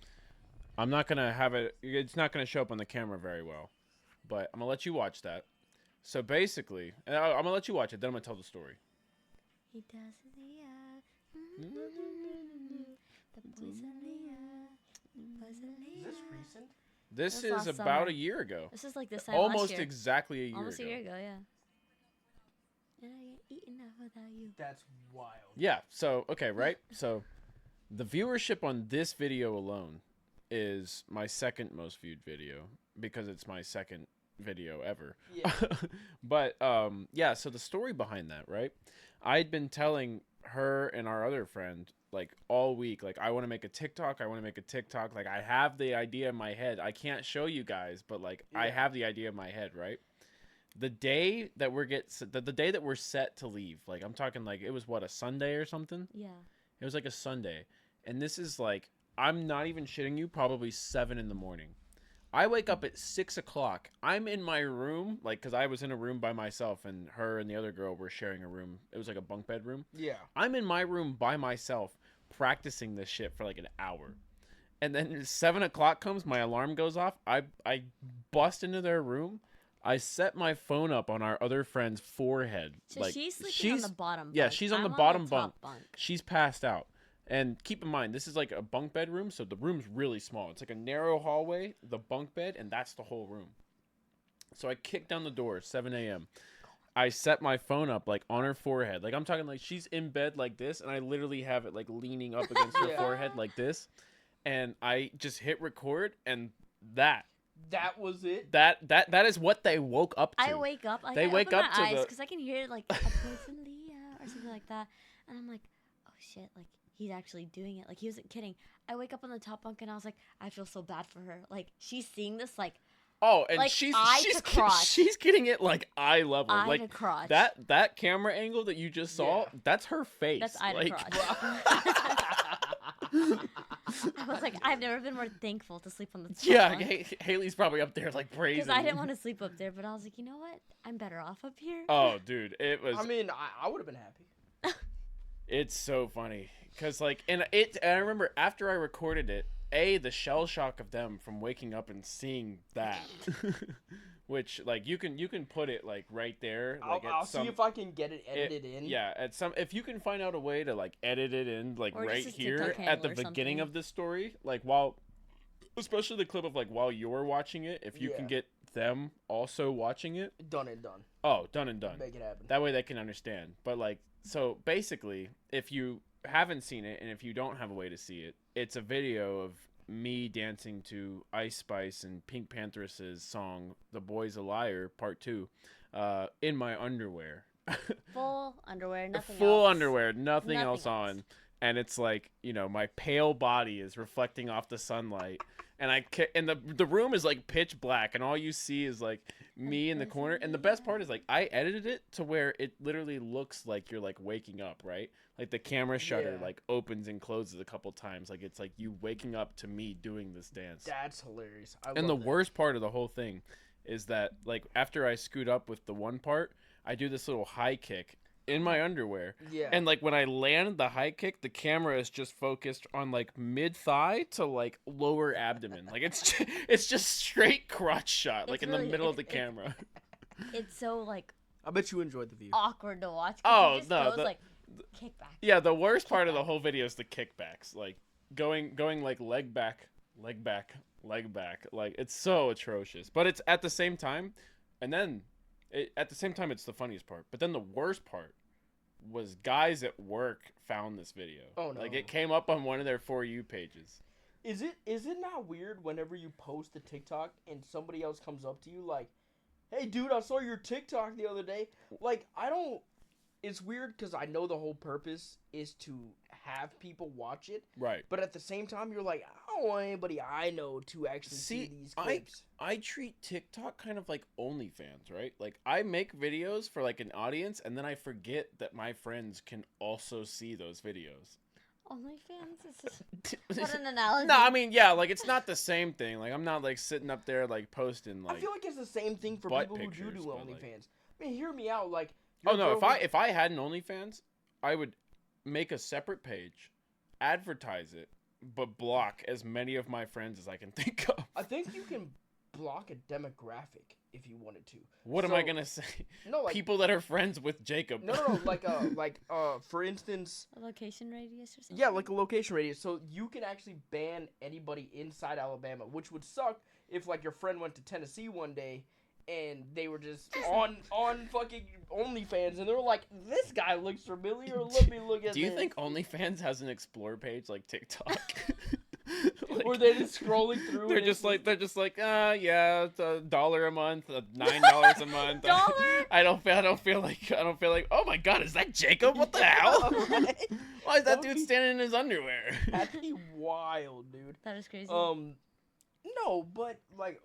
I'm not gonna have it. It's not gonna show up on the camera very well, but I'm gonna let you watch that. So basically, and I'm gonna let you watch it. Then I'm gonna tell the story. He does in the the boys in the boys in Is the this recent? This That's is last about summer. a year ago. This is like this time Almost last year. exactly a year Almost ago. a year ago, yeah. And I get eaten up without you. That's wild. Yeah. So okay, right. So the viewership on this video alone is my second most viewed video because it's my second video ever. Yeah. But yeah, so the story behind that, right? I'd been telling her and our other friend like all week, like I want to make a TikTok, like I have the idea in my head. I can't show you guys, but like I Yeah. have the idea in my head, right? The day that the day that we're set to leave, like I'm talking like it was what, a Sunday or something? Yeah. It was like a Sunday. And this is like, I'm not even shitting you, probably 7 in the morning. I wake up at 6 o'clock. I'm in my room, like, because I was in a room by myself, and her and the other girl were sharing a room. It was like a bunk bed room. Yeah. I'm in my room by myself, practicing this shit for like an hour. And then 7 o'clock comes, my alarm goes off. I bust into their room. I set my phone up on our other friend's forehead. So like, she's sleeping on the bottom bunk. yeah, she's on I'm the bottom top bunk. She's passed out. And keep in mind, this is like a bunk bed room, so the room's really small. It's like a narrow hallway, the bunk bed, and that's the whole room. So I kick down the door, 7 a.m. I set my phone up like on her forehead. Like I'm talking like she's in bed like this, and I literally have it like leaning up against her Yeah. forehead like this. And I just hit record, and that was it. that is what they woke up to. I wake up. Like, They I wake open up my to eyes the- because I can hear like a person Leah or something like that, and I'm like, oh shit, like he's actually doing it. Like he wasn't kidding. I wake up on the top bunk and I was like, I feel so bad for her. Like she's seeing this like Oh, and like, eye to crotch. she's getting it like eye level. eye like to crotch. that camera angle that you just saw, Yeah. that's her face. That's eye to like, crotch. I was like, I've never been more thankful to sleep on the top yeah, bunk. Haley's probably up there like praising. Because I didn't want to sleep up there, but I was like, you know what? I'm better off up here. Oh, dude, it was. I mean, I would have been happy. It's so funny because like, and I remember after I recorded it, the shell shock of them from waking up and seeing that, which like you can put it like right there. Like I'll see if I can get it edited in. Yeah, if you can find out a way to like edit it in like Or right just a here TikTok at the handle or beginning something. of this story, like especially the clip of like while you're watching it, if you can Yeah. get them also watching it. Done and done. Oh, done and done. Make it happen. That way they can understand. But like, so basically, if you haven't seen it and if you don't have a way to see it, it's a video of me dancing to Ice Spice and Pink Pantheress's song "The Boy's a Liar" Part 2, in my underwear. Full underwear, nothing Full else. underwear, nothing else else. on, and it's like, you know, my pale body is reflecting off the sunlight, and the room is like pitch black, and all you see is like me in the corner. And the best part is like I edited it to where it literally looks like you're like waking up, right? Like the camera shutter Yeah. like opens and closes a couple times, like it's like you waking up to me doing this dance. That's hilarious. And the worst part of the whole thing is that like after I scoot up with the one part, I do this little high kick in my underwear. Yeah. And like when I land the high kick, the camera is just focused on like mid thigh to like lower abdomen. Like it's just straight crotch shot, like It's in really- the middle of the it's- camera. It's so like I bet you enjoyed the view. awkward to watch. 'Cause Oh, he just no, goes, like kickback. Yeah, the worst part of the whole video is the kickbacks, like going like leg back, leg back, leg back. Like it's so atrocious. But it's at the same time, and then at the same time it's the funniest part. But then the worst part was guys at work found this video. Oh, no. Like it came up on one of their For You pages. Is it not weird whenever you post a TikTok and somebody else comes up to you like, "Hey, dude, I saw your TikTok the other day." Like, I don't. It's weird because I know the whole purpose is to have people watch it, Right. but at the same time, you're like, I don't want anybody I know to actually see these clips. I treat TikTok kind of like OnlyFans, right? Like I make videos for like an audience, and then I forget that my friends can also see those videos. OnlyFans? What an analogy. No, I mean, yeah, like it's not the same thing. Like I'm not like sitting up there like posting I like. feel like it's the same thing for butt people who do pictures, but, like- OnlyFans. I mean, hear me out. Like, Oh your no! girl If I had an OnlyFans, I would make a separate page, advertise it, but block as many of my friends as I can think of. I think you can block a demographic if you wanted to. What am I So- gonna say? No, like People that are friends with Jacob. no, like for instance, A location radius or something? yeah, like a location radius. So you can actually ban anybody inside Alabama, which would suck if like your friend went to Tennessee one day and they were just on fucking OnlyFans and they were like, "This guy looks familiar. Let me look at." Do you this." think OnlyFans has an explore page like TikTok? Or they're just scrolling through? They're and just it's like, yeah, it's $1 a month, $9 a month. $1? I don't feel like. Oh my God, is that Jacob? What the hell? Right? Why is that That would dude be- standing in his underwear? That'd be wild, dude. That is crazy. No, but like,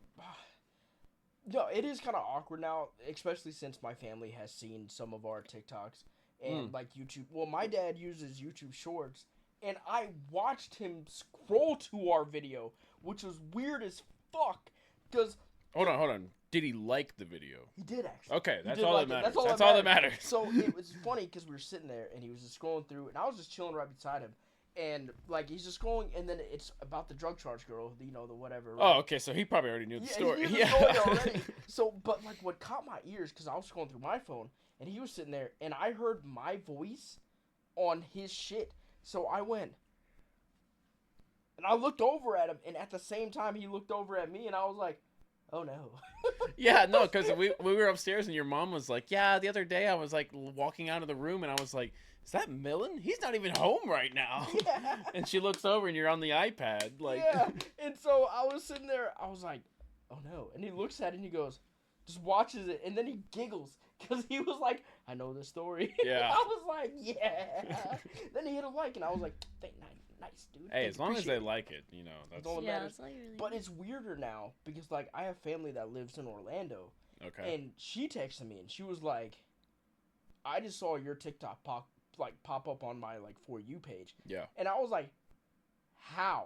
no, it is kind of awkward now, especially since my family has seen some of our TikToks and like YouTube. Well, my dad uses YouTube Shorts, and I watched him scroll to our video, which was weird as fuck, because Hold on. Did he like the video? he did actually. Okay, He that's did all like that it. matters. That's That's all all that that matters. So it was funny because we were sitting there and he was just scrolling through, and I was just chilling right beside him, and like he's just scrolling, and then it's about the drug charge girl, you know, the whatever. Oh, okay, so he probably already knew the Yeah, story. he knew the story already. So, but like what caught my ears, because I was scrolling through my phone, and he was sitting there, and I heard my voice on his shit. So I went, and I looked over at him, and at the same time he looked over at me, and I was like, oh no. Yeah, no, because we were upstairs and your mom was like, yeah, the other day I was like walking out of the room and I was like, is that Millen? He's not even home right now. Yeah. And she looks over and you're on the iPad. Like, Yeah, and so I was sitting there, I was like, oh no. And he looks at it and he goes, just watches it, and then he giggles, because he was like, I know this story. Yeah. I was like, yeah. Then he hit a like, and I was like, nice, dude. hey, Thanks, as long as appreciate they it." like it, you know, that's all that yeah, matters. that's all you really But need. it's weirder now, because, like, I have family that lives in Orlando, okay. and she texted me, and she was like, I just saw your TikTok pop up on my, like, For You page. Yeah. And I was like, how?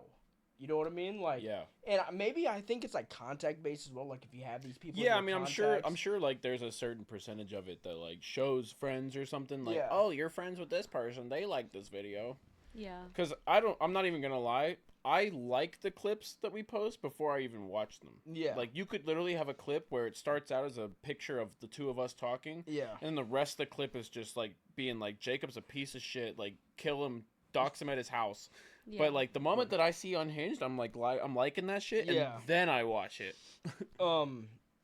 You know what I mean? Like, Yeah. and maybe I think it's like contact based as well. Like if you have these people. in Yeah, I your mean, I'm contacts. sure, like, there's a certain percentage of it that, like, shows friends or something. Like, Yeah. oh, you're friends with this person. They like this video. Yeah. Because I'm not even going to lie. I like the clips that we post before I even watch them. Yeah. Like, you could literally have a clip where it starts out as a picture of the two of us talking. Yeah. And the rest of the clip is just, like, being like, Jacob's a piece of shit. Like, kill him, dox him at his house. Yeah. But, like, the moment that I see Unhinged, I'm like, I'm liking that shit. And then I watch it.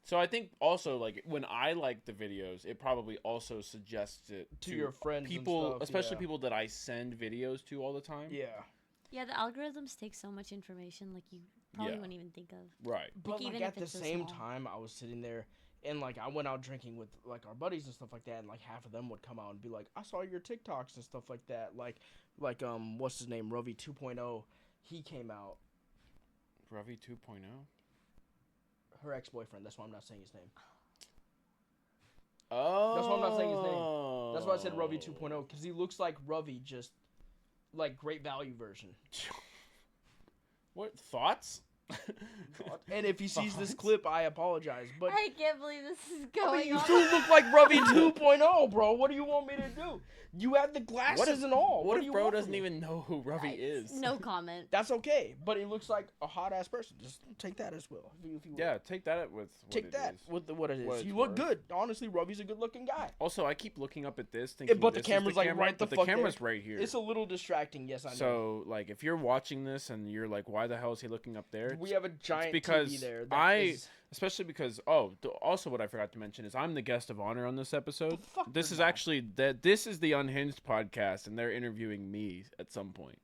So I think also, like, when I like the videos, it probably also suggests it to your friends people, and stuff, especially people that I send videos to all the time. Yeah. Yeah, the algorithms take so much information, like, you probably wouldn't even think of. Right. But, even like, if at the it's so same small. time, I was sitting there, and, like, I went out drinking with, like, our buddies and stuff like that, and, like, half of them would come out and be like, I saw your TikToks and stuff like that. Like, what's his name? Ravi 2.0. He came out. Ravi 2.0? Her ex-boyfriend. That's why I'm not saying his name. Oh. That's why I'm not saying his name. That's why I said Ravi 2.0, because he looks like Ravi, just, like, Great Value version. What? Thoughts? And if he sees this clip, I apologize. But I can't believe this is I going mean, you on. still look like Ravi 2.0, bro. What do you want me to do? You have the glasses and all. What do if you bro want from doesn't me? even know who Ravi is? No comment. That's okay, but he looks like a hot ass person. Just take that as well. If you Yeah, take that with what take it that is. with what it is. What it's You look worth. good. Honestly, Ravi's a good looking guy. Also, I keep looking up at this, thinking, But the this is camera's, like, camera, right the but fuck the camera's there. right here. It's a little distracting. Yes, I know. So, like, if you're watching this and you're like, why the hell is he looking up there? We have a giant because TV there. Especially because, also what I forgot to mention is I'm the guest of honor on this episode. fuck This you're is not. actually, this is the Unhinged podcast, and they're interviewing me at some point.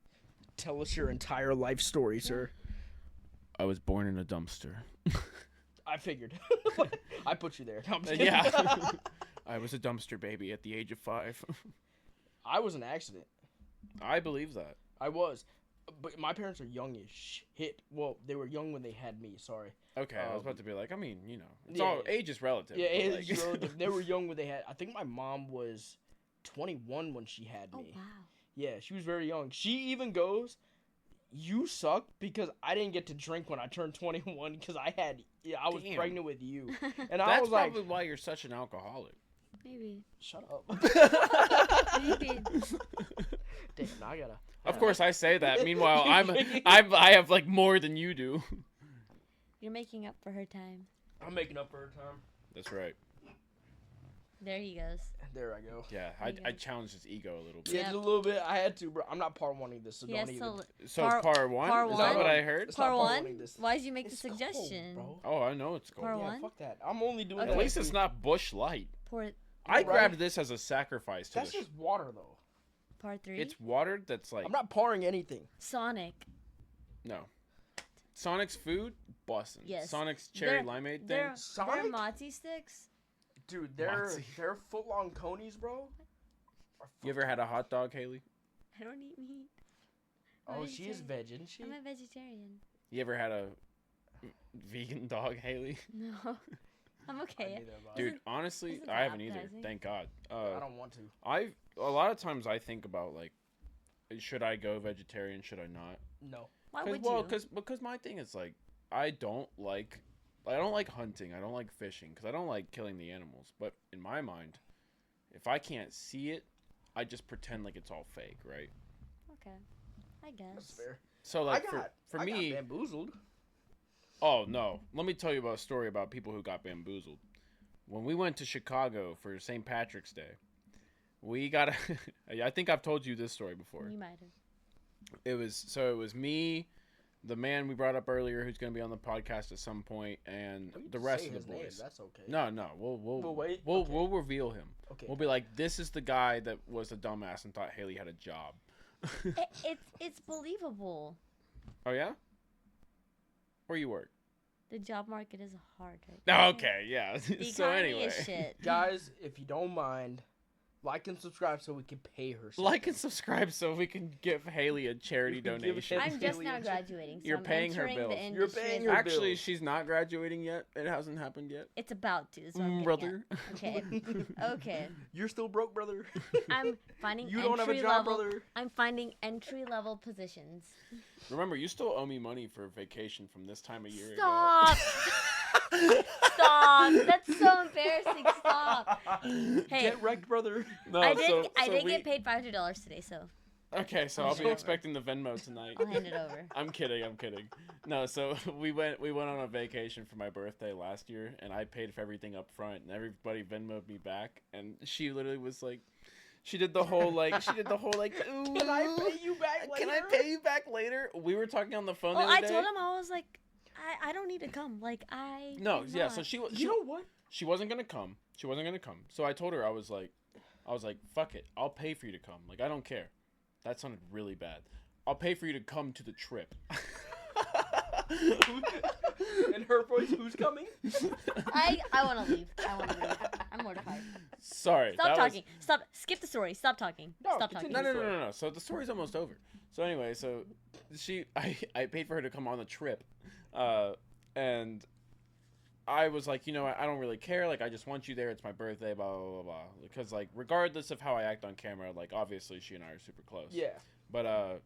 Tell us your entire life story, sir. I was born in a dumpster. I figured. I put you there. No, I'm just kidding. Yeah. I was a dumpster baby at the age of 5. I was an accident. I believe that. I was. But my parents are young as shit. Well, they were young when they had me. Sorry. Okay, I was about to be like, I mean, you know, it's yeah, all age is relative. Yeah, but, age like- is relative. They were young when they had. I think my mom was 21 when she had Oh, me. wow. Yeah, she was very young. She even goes, "You suck because I didn't get to drink when I turned 21 because I was Damn. pregnant with you." And I That's was like, probably why you're such an alcoholic. Maybe. "Shut up." Maybe. Damn, now I gotta. Of course, I say that. Meanwhile, I have like more than you do. You're making up for her time. I'm making up for her time. That's right. There he goes. There I go. Yeah, There you I go. challenged his ego a little bit. Yeah, Yep. just a little bit. I had to, bro. I'm not part wanting this, so He don't has even. to. So Par- par one. par Is that one? what I heard? It's not Par part one? wanting this. Why'd you make It's the cold, suggestion? bro. Oh, I know it's cold. Par Yeah, one? fuck that. I'm only doing Okay. that. At least for it's you. not Bush Light. Pour I Right. grabbed this as a sacrifice to That's the. just water, though. part 3. It's water that's like I'm not pouring anything. Sonic. no. Sonic's food, bussin'. Yes. Sonic's cherry They're- limeade thing. They're Sonic? Mozzie sticks. Dude, they're Monty. foot-long conies, bro. are You ever had a hot dog, Haley? I don't eat meat. I'm Oh, a she is vegetarian. veg, isn't she? I'm a vegetarian. You ever had a vegan dog, Haley? No. I'm I okay. knew that about Dude, it. honestly, isn't I that haven't either. appetizing? Thank God. I don't want to. A lot of times I think about like, should I go vegetarian? Should I not? No. Why 'Cause- would well, you? because my thing is like, I don't like hunting. I don't like fishing because I don't like killing the animals. But in my mind, if I can't see it, I just pretend like it's all fake, right? Okay. I guess. That's fair. So like I got me, bamboozled. oh no, let me tell you about a story about people who got bamboozled. When we went to Chicago for St. Patrick's Day, we got I think I've told you this story before. You might have. It was me, the man we brought up earlier who's going to be on the podcast at some point, and We can the rest say of the his name, boys. That's okay. No, we'll wait? We'll Okay. we'll reveal him. Okay. We'll be like, this is the guy that was a dumbass and thought Haley had a job. It's believable. Oh yeah? Where you work? The job market is hard right now. Okay, yeah. The So economy anyway, is shit. Guys, if you don't mind, like and subscribe so we can pay her. like something. and subscribe so we can give Haley a charity We can give donation. Haley- I'm just now Haley, graduating, so You're I'm paying her entering the bills. You're industry paying as- her Actually, bills. she's not graduating yet. It hasn't happened yet. It's about to. Is what I'm getting Brother. at. Okay. Okay. You're still broke, brother. I'm finding You don't have a entry job, level. brother. I'm finding entry level positions. Remember, you still owe me money for vacation from this time of year ago. Stop. Stop. That's so embarrassing. Stop. Hey, Get wrecked, brother. No, I did. so I did we- get paid $500 today, so Okay, so I'll I'll hand be it expecting the Venmo tonight. I'll hand it over. I'm kidding. No, so we went on a vacation for my birthday last year, and I paid for everything up front, and everybody Venmo'd me back, and she literally was like, she did the whole like, ooh, Can I pay you back later? Can I pay you back later? We were talking on the phone the Well, other I day. told him, I was like, I don't need to come. Like, No, did yeah, not. so she You know what? She wasn't gonna come. So I told her, I was like, fuck it, I'll pay for you to come. Like, I don't care. That sounded really bad. I'll pay for you to come to the trip. In her voice, who's coming? I want to leave. I'm mortified. Sorry. Stop talking. Stop. Skip the story. Stop talking. No, Stop talking. continue. No. So the story's almost over. So anyway, so I paid for her to come on the trip, and I was like, you know, I don't really care. Like, I just want you there. It's my birthday. Blah blah blah blah. Because like, regardless of how I act on camera, like obviously she and I are super close. Yeah. But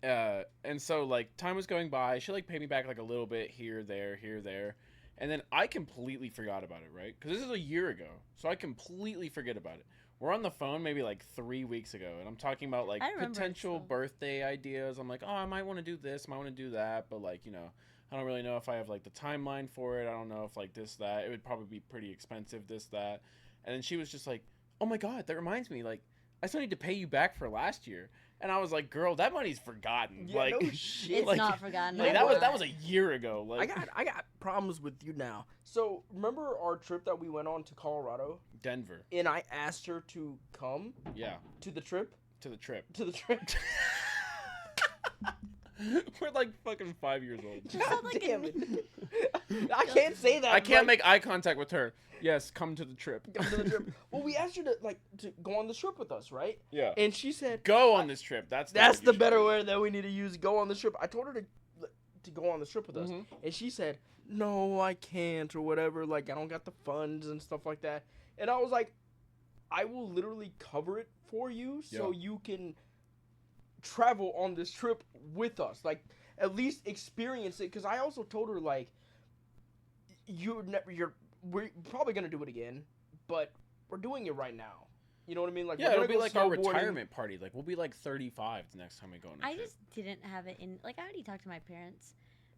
and so like time was going by. She like paid me back like a little bit here, there, and then I completely forgot about it, right? Because this is a year ago, so I completely forget about it. We're on the phone maybe like 3 weeks ago, and I'm talking about like I remember potential it still. birthday ideas. I'm like, oh, I might want to do this, I might want to do that, but like, you know, I don't really know if I have like the timeline for it. I don't know if like this, that. It would probably be pretty expensive, this, that. And then she was just like, oh my God, that reminds me, like, I still need to pay you back for last year. And I was like, girl, that money's forgotten. Yeah, like, no shit. It's like, not forgotten. like You know that what? was a year ago. Like, I got problems with you now. So remember our trip that we went on to Colorado, Denver. and I asked her to come Yeah, to the trip. to the trip. To the trip. We're like fucking 5 years old. You sound like Damn a it. I can't say that. I can't like, make eye contact with her. Yes, come to the trip. come to the trip. Well, we asked her to go on the trip with us, right? Yeah. And she said Go on this trip. That's that's word you the should better use. word that we need to use. Go on the trip. I told her to go on the trip with us, Mhm. and she said, "No, I can't," or whatever. Like, I don't got the funds and stuff like that. And I was like, I will literally cover it for you so you can travel on this trip with us. Like, at least experience it. Because I also told her, like, we're probably gonna do it again, but we're doing it right now. You know what I mean? Like, Yeah, we're it'll gonna be go like our snowboarding. retirement party. Like, we'll be like 35 the next time we go on a I trip. just didn't have it in. Like, I already talked to my parents,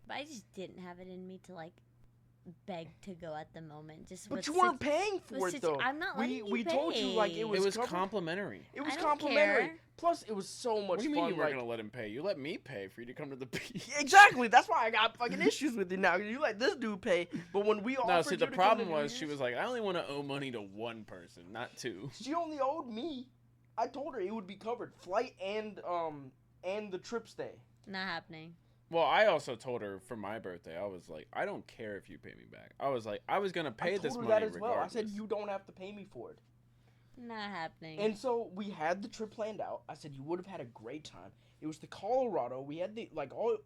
but I just didn't have it in me to like beg to go at the moment. Just But with you weren't paying for with it though. I'm not letting you we told you like it pay. was, It was covered. complimentary. It was I don't complimentary. care. Plus, it was so much What do you mean fun. you weren't like, gonna let him pay? You let me pay for you to come to the beach. exactly. That's why I got fucking issues with you now. You let this dude pay, but when we offered No, see, you the to problem come to was she was like, I only want to owe money to one person, not two. she only owed me. I told her it would be covered, flight and the trip stay. Not happening. Well, I also told her for my birthday, I was like, I don't care if you pay me back. I was like, I was gonna pay I told this her money that as well. I regardless. said you don't have to pay me for it. Not happening. And so we had the trip planned out. I said you would have had a great time. It was to Colorado. We had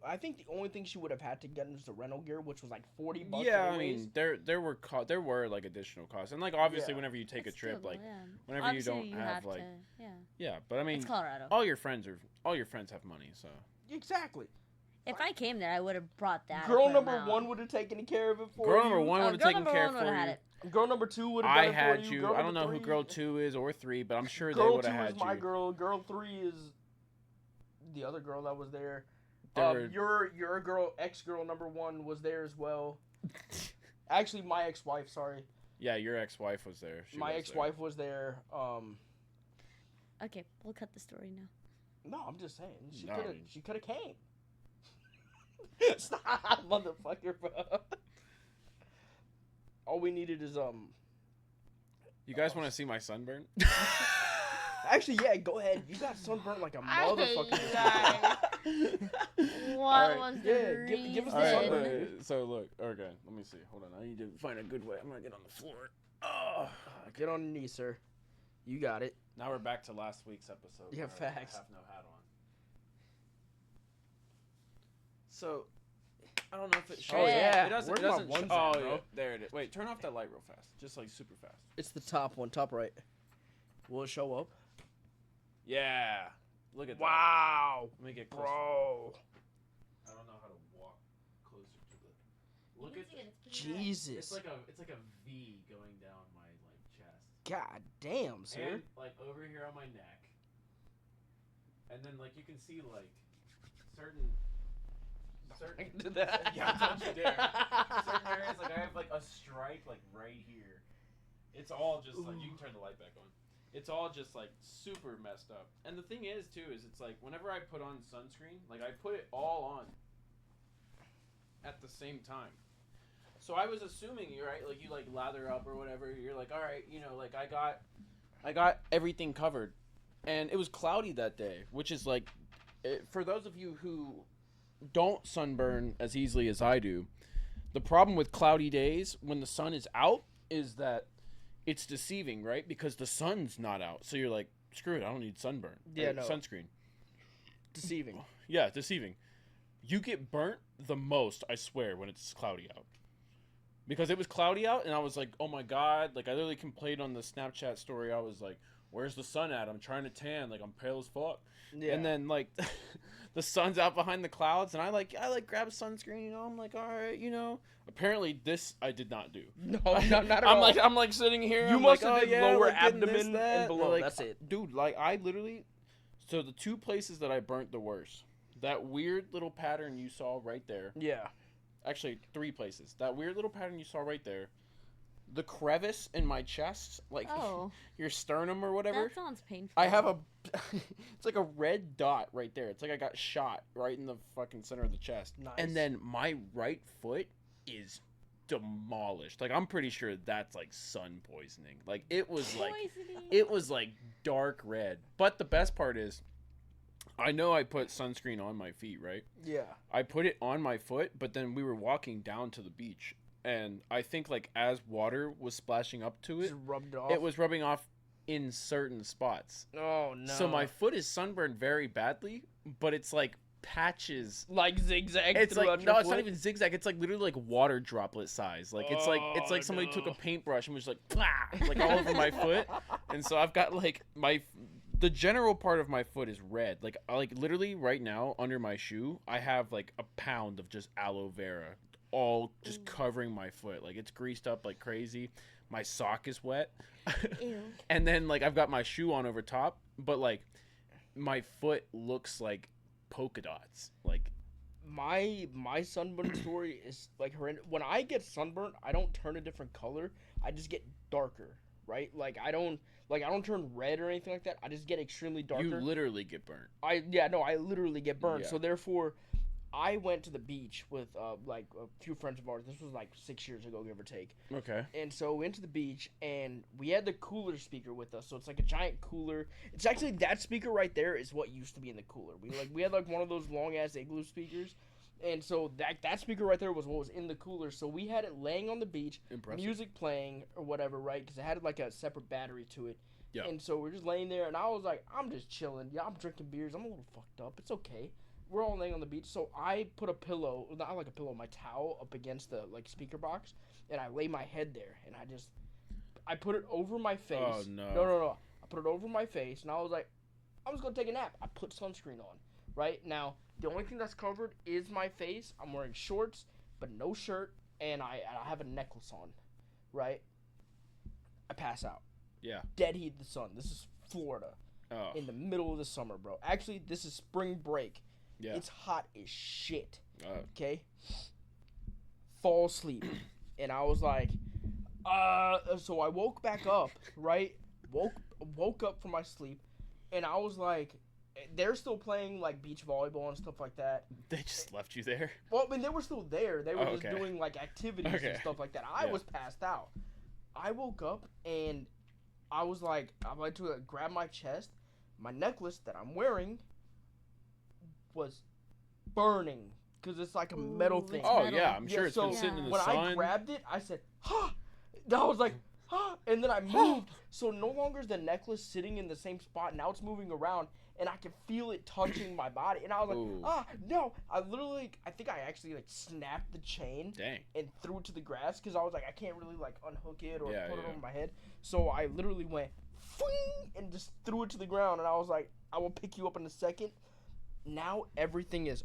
I think the only thing she would have had to get was the rental gear, which was like $40. Yeah, I anyways. mean, there were like additional costs, and like obviously Yeah. whenever you take That's a trip, doable, like yeah. whenever Obviously, you don't have like, to, yeah, but I mean, it's Colorado. all your friends have money, so Exactly. If I came there, I would have brought that. Girl equipment number out. one would have taken care of it for girl you. number one Oh, would have girl taken number care one for would've you. had it. Girl number two would have I done it had for you. Girl I don't number know who three- girl 2 is or 3, but I'm sure they Girl would have 2 had is my you. girl. Girl 3 is the other girl that was there. There Your girl, ex-girl number 1 was there as well. Actually, my ex-wife. Sorry, Yeah, your ex-wife was there. She my was ex-wife was there. Okay, we'll cut the story now. No, I'm just saying No, I mean- she could have came. Stop, motherfucker, bro. All we needed is There. You guys want to see my sunburn? Actually, yeah, go ahead. You got sunburnt like a motherfucker. What Alright, was the yeah, reason? give us the All sunburn. right, so look. Okay, let me see. Hold on. I need to find a good way. I'm gonna get on the floor. Oh. Get on your knees, sir. You got it. Now we're back to last week's episode. Yeah, where I facts. have no hat on. So, I don't know if it shows. Oh, yeah. It doesn't. Where's It my doesn't. ones Oh, at, bro? yeah. There it is. Wait, turn off that light real fast. Just like super fast. It's the top one, top right. Will it show up? Yeah. Look at that. Wow, Let me get closer. bro. I don't know how to walk closer to the. Look at. Jesus. It's like a V going down my like chest. God damn, sir. And like over here on my neck. and then like you can see like certain. To that. Yeah, don't you dare. Certain areas, like I have like a stripe like right here. It's all just like, you can turn the light back on. It's all just like super messed up. And the thing is too, is it's like whenever I put on sunscreen, like I put it all on at the same time. So I was assuming, you're right, like you like lather up or whatever. You're like, all right, you know, like I got everything covered, and it was cloudy that day, which is like, for those of you who don't sunburn as easily as I do, the problem with cloudy days when the sun is out is that it's deceiving, right? Because the sun's not out, so you're like, screw it, I don't need sunburn. Yeah, no. Sunscreen. Deceiving. Yeah, deceiving. You get burnt the most, I swear, when it's cloudy out. Because it was cloudy out, and I was like, oh my god. Like, I literally complained on the Snapchat story. I was like, where's the sun at? I'm trying to tan. Like, I'm pale as fuck. Yeah. And then, like, the sun's out behind the clouds, and I grab sunscreen, you know? I'm like, all right, you know? Apparently, this I did not do. No, not at all. I'm like sitting here. You I'm must like, have did lower abdomen and below. Like, That's it. Dude, like, I literally... So, the two places that I burnt the worst, that weird little pattern you saw right there. Yeah. Actually, 3 places. That weird little pattern you saw right there. The crevice in my chest, like your sternum or whatever. That sounds painful. I have a... it's like a red dot right there. It's like I got shot right in the fucking center of the chest. Nice. And then my right foot is demolished. Like, I'm pretty sure that's like sun poisoning. Like, it was like dark red. But the best part is, I know I put sunscreen on my feet, right? Yeah. I put it on my foot, but then we were walking down to the beach, and I think like as water was splashing up to it, Just rubbed it off. it was rubbing off in certain spots. Oh no. So my foot is sunburned very badly, but it's like patches. Like zigzag. It's like, throughout no, your it's not foot? even zigzag. It's like literally like water droplet size. Like it's like somebody took a paintbrush and was like, like all over my foot, and so I've got like the general part of my foot is red. Like literally right now under my shoe, I have like a pound of just aloe vera, all just covering my foot. Like it's greased up like crazy. My sock is wet. Ew. And then like I've got my shoe on over top, but like my foot looks like polka dots. Like my sunburn story is like horrendous. When I get sunburnt, I don't turn a different color. I just get darker, right? Like I don't turn red or anything like that. I just get extremely darker. you literally get burnt. I literally get burned. Yeah. So therefore, I went to the beach with like a few friends of ours. This was like 6 years ago, give or take. Okay. And so we went to the beach, and we had the cooler speaker with us. So it's like a giant cooler. It's actually that speaker right there is what used to be in the cooler. We had like one of those long ass igloo speakers, and so that speaker right there was what was in the cooler. So we had it laying on the beach, Impressive. music playing or whatever, right? Because it had like a separate battery to it. Yeah. And so we're just laying there, and I was like, I'm just chilling. Yeah, I'm drinking beers. I'm a little fucked up. It's okay. We're all laying on the beach, so I put a pillow, not like a pillow, my towel up against the like speaker box, and I lay my head there, and I put it over my face. Oh, no. No. I put it over my face, and I was like, I'm just gonna take a nap. I put sunscreen on. Right now, the only thing that's covered is my face. I'm wearing shorts, but no shirt, and I have a necklace on. Right. I pass out. Yeah. Dead heat of the sun. This is Florida. Oh. In the middle of the summer, bro. Actually, this is spring break. Yeah. It's hot as shit. Oh. Okay? Fall asleep. And I was like, so I woke back up, right? Woke up from my sleep, and I was like, they're still playing like beach volleyball and stuff like that. They just left you there? Well, I mean, they were still there. They were just okay. doing like activities and stuff like that. I was passed out. I woke up and I was like, I went to grab my chest. My necklace that I'm wearing was burning because it's like a metal thing. Oh, metal. yeah. I'm sure it's been so sitting in the when sun. I grabbed it, I said, "Ha!" I was like, "Ha!" And then I moved. So no longer is the necklace sitting in the same spot. Now it's moving around, and I can feel it touching my body. And I was like, Ooh. no. I think I actually like snapped the chain Dang. and threw it to the grass because I was like, I can't really like unhook it or Yeah, put it yeah. over my head. So I literally went, "Fwing," and just threw it to the ground. And I was like, I will pick you up in a second. Now everything is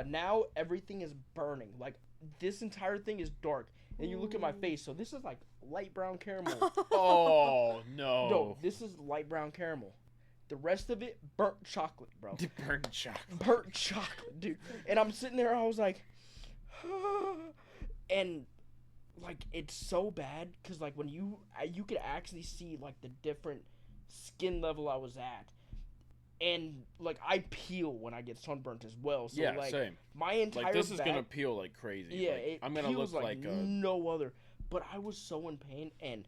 now everything is burning. Like this entire thing is dark, and you look at my face. So this is like light brown caramel. Oh, no. No, this is light brown caramel. The rest of it, burnt chocolate, bro. Burnt chocolate. Burnt chocolate, dude. And I'm sitting there, I was like, and like it's so bad because like when you could actually see like the different skin level I was at, and like I peel when I get sunburnt as well. So Yeah, like same. my entire Like this is back, gonna peel like crazy. yeah, Like, it I'm gonna peels look like a. no other. But I was so in pain, and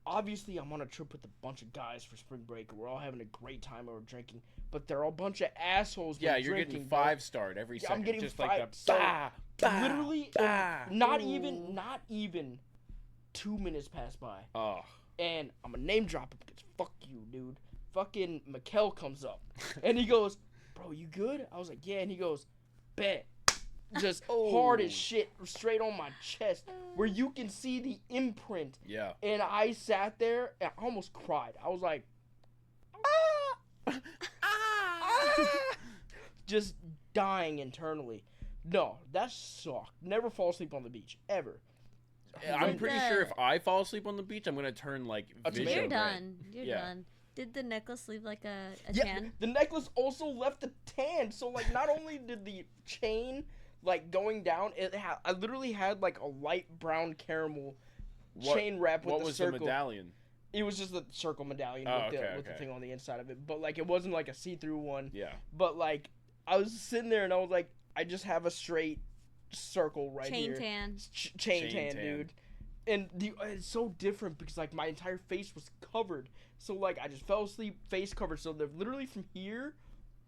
obviously I'm on a trip with a bunch of guys for spring break. We're all having a great time and we're drinking, but they're all a bunch of assholes. Yeah, when you're drinking, getting bro. 5-starred every Yeah, second. I'm getting just five. like that. So, Bah, bah, literally, bah. not Ooh. even 2 minutes pass by, Oh. and I'm a name dropper because fuck you, dude. Fucking Mikkel comes up, and he goes, "Bro, you good?" I was like, "Yeah," and he goes, "Bet." Just hard as shit, straight on my chest, where you can see the imprint. Yeah. And I sat there and I almost cried. I was like, just dying internally. No, that sucked. Never fall asleep on the beach, ever. I'm pretty sure if I fall asleep on the beach, I'm gonna turn like A vision tomato. You're red. done. You're Yeah. done. Did the necklace leave like a Yeah, tan? the necklace also left a tan. So, like, not only did the chain, like, going down, I literally had, like, a light brown caramel chain wrap with What the was circle. the medallion? It was just a circle medallion Oh, with the thing on the inside of it. But, like, it wasn't, like, a see-through one. Yeah. But, like, I was sitting there and I was like, I just have a straight circle right Chain here. tan. Chain tan, dude. And it's so different because, like, my entire face was covered. So, like, I just fell asleep, face covered. So, they're literally from here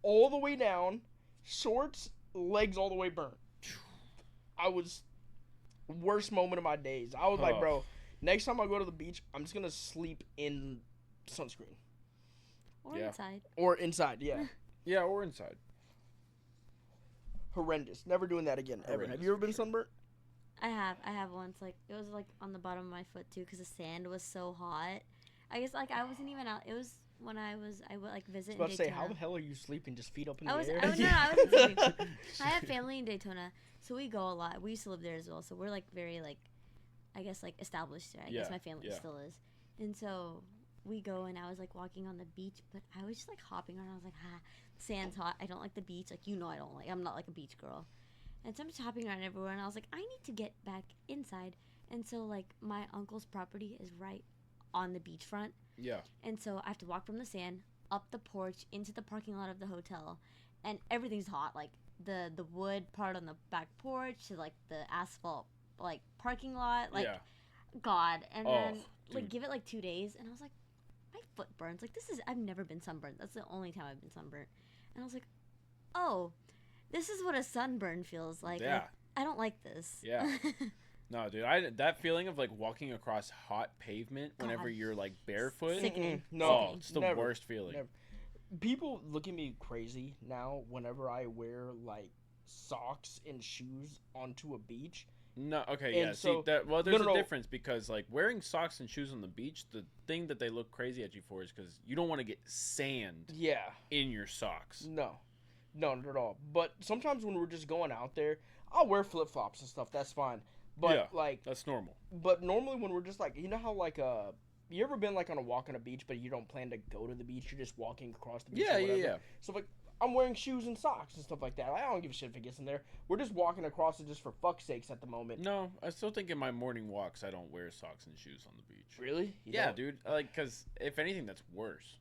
all the way down, shorts, legs all the way burnt. I was worst moment of my days. I was like, bro, next time I go to the beach, I'm just going to sleep in sunscreen. Or Yeah. inside. Or inside, yeah. Yeah, or inside. Horrendous. Never doing that again, ever. Horrendous, Have you ever for been sure. sunburnt? I have once. Like it was like on the bottom of my foot too, because the sand was so hot. I guess like I wasn't even out. It was when I would like visit. I was about in to say, Daytona. how the hell are you sleeping? Just feet up in I the was. air? I wasn't sleeping. I have family in Daytona, so we go a lot. We used to live there as well, so we're like very like, I guess like established there. I guess Yeah, my family yeah. still is, and so we go and I was like walking on the beach, but I was just like hopping around. I was like, sand's hot. I don't like the beach. Like I don't like. I'm not like a beach girl. And so I'm just hopping around everywhere, and I was like, I need to get back inside. And so, like, my uncle's property is right on the beachfront. Yeah. And so I have to walk from the sand, up the porch, into the parking lot of the hotel. And everything's hot. Like, the wood part on the back porch to, like, the asphalt, like, parking lot. Like, yeah. God. And Oh, then, like, dude. give it, like, 2 days. And I was like, my foot burns. Like, I've never been sunburned. That's the only time I've been sunburned. And I was like, oh, this is what a sunburn feels like. Yeah. I don't like this. Yeah. No, dude, that feeling of like walking across hot pavement whenever God. you're like barefoot. Sickening. No, Oh, it's the never, worst feeling. never. People look at me crazy now whenever I wear like socks and shoes onto a beach. No, okay, And yeah. so- See, there's no, a no. difference because like wearing socks and shoes on the beach, the thing that they look crazy at you for is because you don't want to get sand Yeah. in your socks. No, not at all. But sometimes when we're just going out there, I'll wear flip flops and stuff. That's fine. But Yeah. like, That's normal. but normally when we're just like, you know how like you ever been like on a walk on a beach, but you don't plan to go to the beach? You're just walking across the beach. Yeah, or yeah, whatever. yeah. So like, I'm wearing shoes and socks and stuff like that. I don't give a shit if it gets in there. We're just walking across it just for fuck's sakes at the moment. No, I still think in my morning walks I don't wear socks and shoes on the beach. Really? You Yeah, don't? dude. Like, cause if anything, that's worse.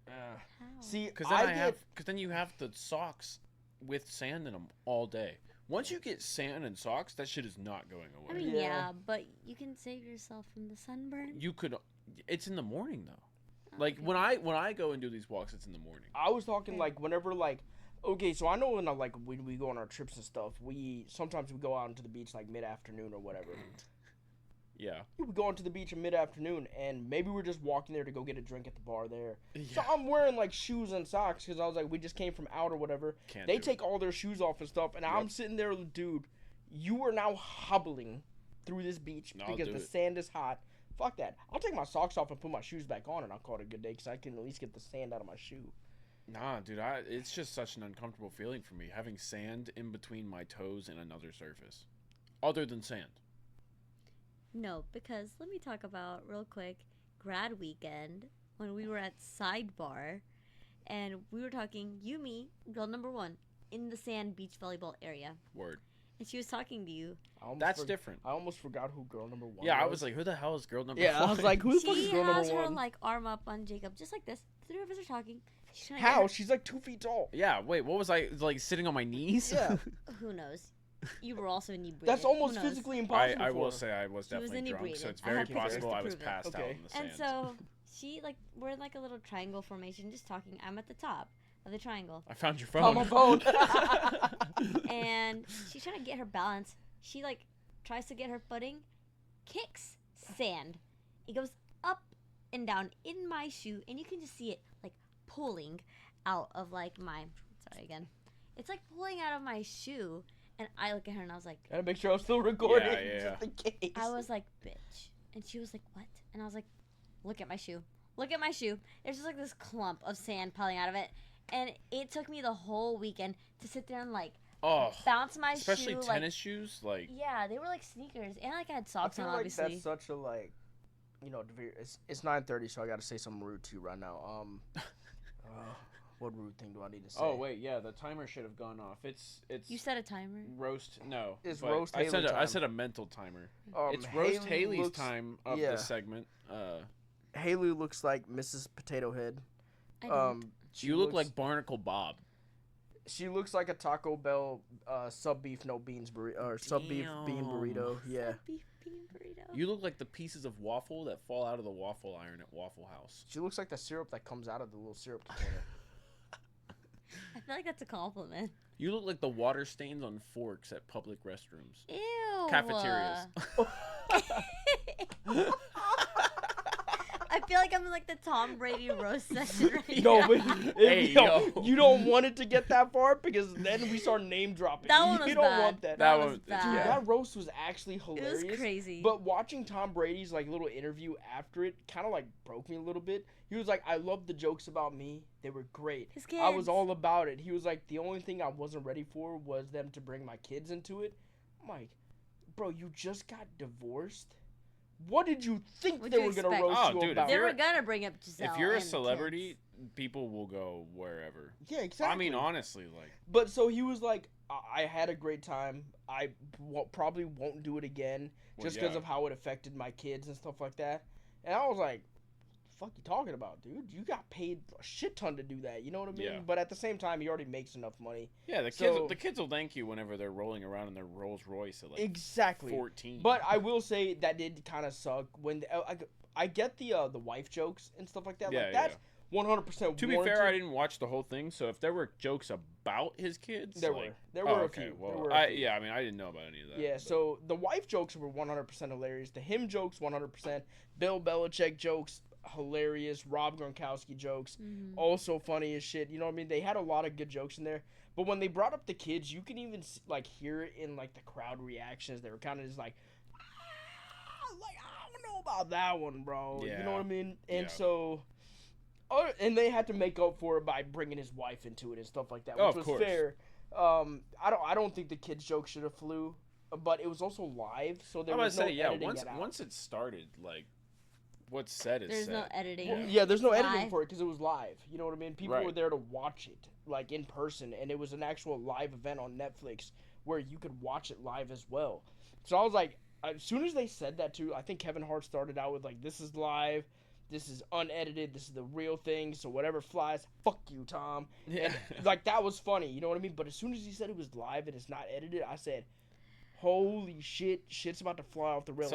How? See, Cause then get cause then you have the socks with sand in them all day. Once you get sand and socks, that shit is not going away. I mean, Yeah. yeah, but you can save yourself from the sunburn. You could. It's in the morning though. Oh, Like okay. when I go and do these walks, it's in the morning. I was talking Okay. like whenever like, okay, so I know when we go on our trips and stuff, we sometimes we go out into the beach like mid afternoon or whatever. Yeah. We go onto the beach in mid afternoon, and maybe we're just walking there to go get a drink at the bar there. So Yeah. I'm wearing like shoes and socks because I was like, we just came from out or whatever. Can't They do take all their shoes off and stuff, and I'm Yep. sitting there, dude. You are now hobbling through this beach No, I'll because do the it. sand is hot. Fuck that. I'll take my socks off and put my shoes back on, and I'll call it a good day because I can at least get the sand out of my shoe. Nah, dude. It's just such an uncomfortable feeling for me having sand in between my toes and another surface, other than sand. No, because let me talk about real quick grad weekend. when we were at Sidebar, and we were talking, you, me, girl number 1, in the sand beach volleyball area. Word. And she was talking to you. That's different. I almost forgot who girl number 1 Yeah, was. I was like, who the hell is girl number 1? Yeah, I was like, who the fuck is She girl number has her, 1? like, arm up on Jacob, just like this. The 3 of us are talking. She's trying to How? get She's like 2 feet tall. Yeah, wait, what was I, like, sitting on my knees? Yeah. her- Who knows? You were also inebriated. That's almost Who knows? physically impossible I for will her. say I was She was definitely drunk, so inebriated. it's I very have pictures possible to I was prove it. passed out Okay. in the sand. And so, she, like, we're in, like, a little triangle formation, just talking. I'm at the top of the triangle. I found your On phone. my phone. And she's trying to get her balance. She, like, tries to get her footing, kicks sand. It goes up and down in my shoe, and you can just see it, like, pulling out of, like, my... Sorry, again. It's, like, pulling out of my shoe, and I look at her, and I was like... Gotta make sure I was still recording, Yeah. just in case. I was like, bitch. And she was like, what? And I was like, look at my shoe. Look at my shoe. There's just, like, this clump of sand piling out of it. And it took me the whole weekend to sit there and, like, Oh, bounce my especially shoe. tennis Like, shoes, like... yeah, they were like sneakers. And, like, I had I socks feel on, like obviously. that's such a, like, you know, it's 9:30, so I gotta say something rude to you right now. What rude thing do I need to say? Oh, wait, yeah, the timer should have gone off. It's You set a timer? roast, no. It's but roast I Haley said I time. said a mental timer. It's Haley roast Haley's looks- time of yeah. this segment. Haley looks like Mrs. Potato Head. I don't. She You look looks- like Barnacle Bob. She looks like a Taco Bell sub beef no beans burrito or sub beef bean burrito. Yeah. Beef bean burrito. You look like the pieces of waffle that fall out of the waffle iron at Waffle House. She looks like the syrup that comes out of the little syrup container. I feel like that's a compliment. You look like the water stains on forks at public restrooms. Ew. Cafeterias. I feel like I'm in like the Tom Brady roast session right No, now. but Hey, yo. you don't want it to get that far because then we start name dropping. That one was you don't bad. want that. That was was- bad. Dude, yeah. that roast was actually It hilarious. was crazy. But watching Tom Brady's like little interview after it kind of like broke me a little bit. He was like, "I love the jokes about me. They were great. His kids. I was all about it." He was like, "The only thing I wasn't ready for was them to bring my kids into it." I'm like, "Bro, you just got divorced. What did you think What'd they you were gonna expect? roast Oh, you dude, if about?" They you're- were gonna bring up Giselle. If you're a and the celebrity, kids. people will go wherever. Yeah, exactly. I mean, honestly, like, But so he was like, I had a great time. I probably won't do it again Well, just because yeah. of how it affected my kids and stuff like that. And I was like, fuck you talking about, dude? You got paid a shit ton to do that. You know what I mean? Yeah. But at the same time, he already makes enough money. yeah, So- the kids will thank you whenever they're rolling around in their Rolls Royce at like Exactly. 14. But I will say that did kind of suck when I get the wife jokes and stuff like that. Yeah, like that's 100% to be fair, I didn't watch the whole thing, so if there were jokes about his kids, There like, were a okay, few. well, There were a few. yeah, I mean, I didn't know about any of that. Yeah, but- so the wife jokes were 100% hilarious. The him jokes, 100%. Bill Belichick jokes, hilarious. Rob Gronkowski jokes, Mhm. also funny as shit. You know what I mean? They had a lot of good jokes in there. But when they brought up the kids, you can even like hear it in like the crowd reactions. They were kind of just like, like I don't know about that one, bro. You know what I Yeah. mean? And Yeah. so. Oh, and they had to make up for it by bringing his wife into it and stuff like that, which Oh, of was course. fair. I don't think the kids joke should have flew, but it was also live, so there I'm about was to no say, yeah, editing once it out. once it started, like, what's said is There's said. no editing. Yeah. Yeah, there's no editing Live. for it because it was live. You know what I mean? People Right. were there to watch it, like in person, and it was an actual live event on Netflix where you could watch it live as well. So I was like, as soon as they said that too, I think Kevin Hart started out with like, "This is live, this is unedited, this is the real thing. So whatever flies, fuck you, Tom." Yeah. And like that was funny, you know what I mean? But as soon as he said it was live and it's not edited, I said, "Holy shit, shit's about to fly off the rails."